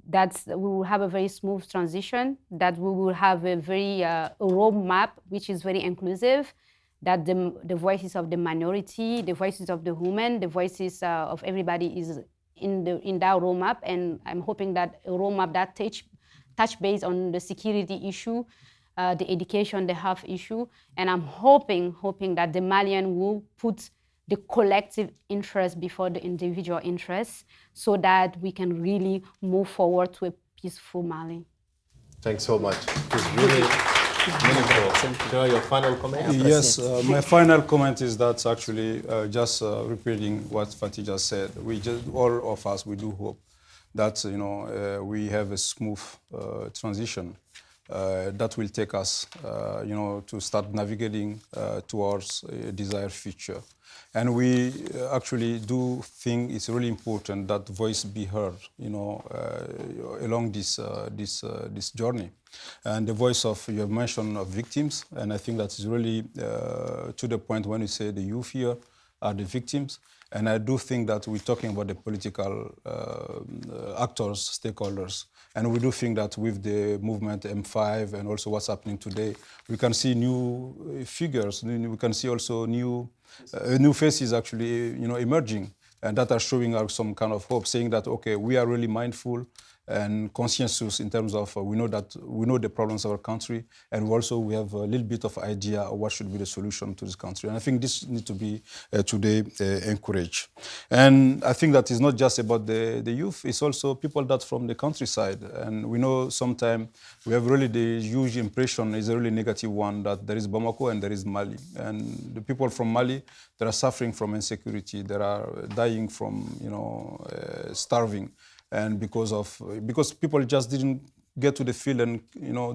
that we will have a very smooth transition, that we will have a very roadmap which is very inclusive, that the voices of the minority, the voices of the women, the voices of everybody is in that roadmap. And I'm hoping that a roadmap that touch base on the security issue, the education, the health issue. And I'm hoping that the Malian will put the collective interest before the individual interests so that we can really move forward to a peaceful Mali. Thanks so much. It was really meaningful. Your final comment? Yes, my final comment is that actually just repeating what Fatih just said. All of us, we do hope that we have a smooth transition that will take us, to start navigating towards a desired future. And we actually do think it's really important that voice be heard, along this journey. And the voice of your mention of victims, and I think that is really to the point when you say the youth here are the victims. And I do think that we're talking about the political actors, stakeholders. And we do think that with the movement M5 and also what's happening today, we can see new figures. We can see also new faces actually, emerging, and that are showing us some kind of hope, saying that okay, we are really mindful and conscientious in terms of we know the problems of our country, and we have a little bit of idea of what should be the solution to this country. And I think this needs to be today encouraged. And I think that is not just about the youth; it's also people that from the countryside. And we know sometimes we have really the huge impression is a really negative one that there is Bamako and there is Mali, and the people from Mali, they are suffering from insecurity, they are dying from starving. And because people just didn't get to the field and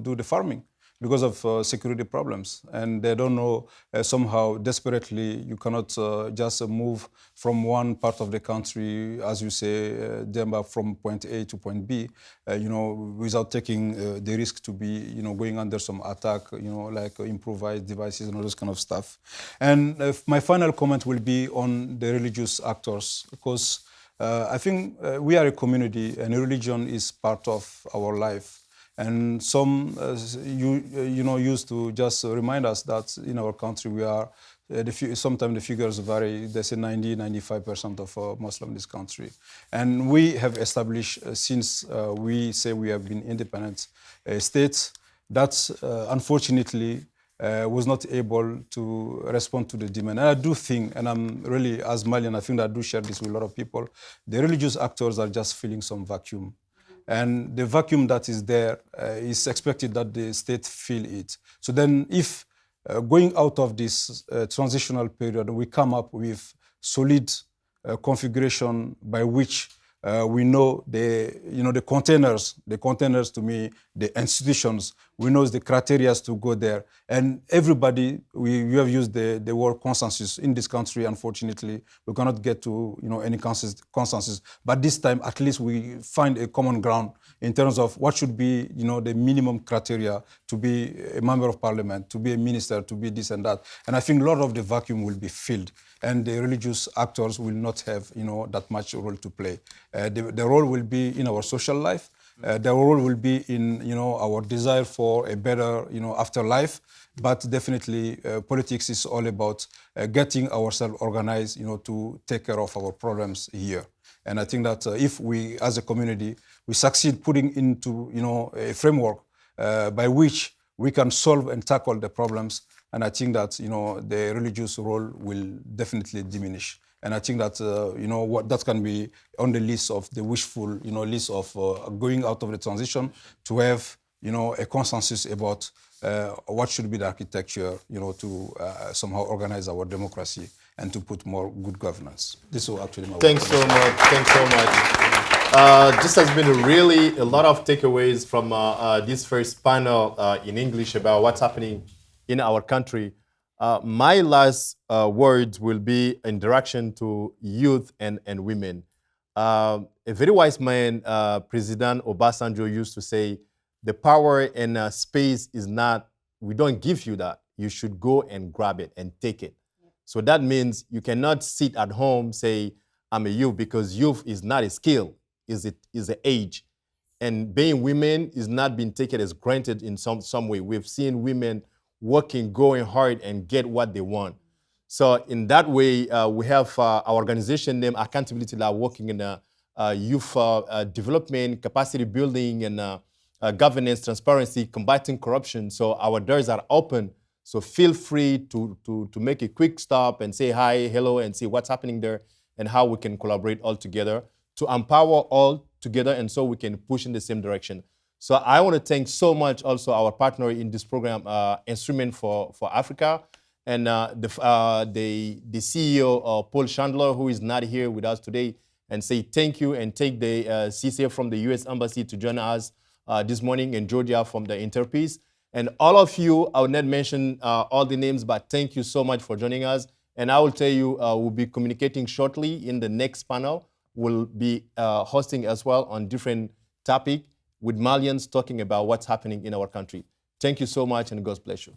do the farming because of security problems, and they don't know somehow desperately you cannot just move from one part of the country, as you say, Demba, from point A to point B, without taking the risk to be going under some attack, like improvised devices and all this kind of stuff. And my final comment will be on the religious actors, because I think we are a community and religion is part of our life. And some used to just remind us that in our country we are, sometimes the figures vary, they say 90-95% of Muslims in this country. And we have established, since we say we have been independent states, that unfortunately was not able to respond to the demand. And I do think, and I'm really, as Malian, I think that I do share this with a lot of people, the religious actors are just filling some vacuum. And the vacuum that is there is expected that the state fill it. So then if going out of this transitional period, we come up with solid configuration by which We know the containers to me, the institutions. We know the criteria to go there. And everybody, you have used the word consensus. In this country, unfortunately, we cannot get to any consensus. But this time, at least we find a common ground in terms of what should be the minimum criteria to be a member of parliament, to be a minister, to be this and that. And I think a lot of the vacuum will be filled. And the religious actors will not have, that much role to play. The role will be in our social life. The role will be in, our desire for a better, afterlife. But definitely, politics is all about getting ourselves organized, to take care of our problems here. And I think that if we, as a community, we succeed putting into, a framework by which we can solve and tackle the problems, and I think that the religious role will definitely diminish. And I think that what that can be on the list of the wishful list of going out of the transition to have a consensus about what should be the architecture to somehow organize our democracy and to put more good governance. This will actually my Thanks so much. Thanks so much. This has been really a lot of takeaways from this first panel in English about what's happening in our country. My last words will be in direction to youth and women. A very wise man, President Obasanjo, used to say, the power and space is not, we don't give you that. You should go and grab it and take it. So that means you cannot sit at home, say, I'm a youth, because youth is not a skill, is an age. And being women is not being taken as granted in some way. We've seen women working, going hard, and get what they want. So in that way, we have our organization named Accountability Lab working in youth development, capacity building, and governance, transparency, combating corruption. So our doors are open. So feel free to make a quick stop and say hi, hello, and see what's happening there and how we can collaborate all together to empower all together, and so we can push in the same direction. So I want to thank so much also our partner in this program, Instrument for Africa, and the CEO, Paul Chandler, who is not here with us today, and say thank you, and take the CCF from the U.S. Embassy to join us this morning, in Georgia from the Interpeace. And all of you, I will not mention all the names, but thank you so much for joining us. And I will tell you, we'll be communicating shortly in the next panel. We'll be hosting as well on different topics, with Malians talking about what's happening in our country. Thank you so much, and God bless you.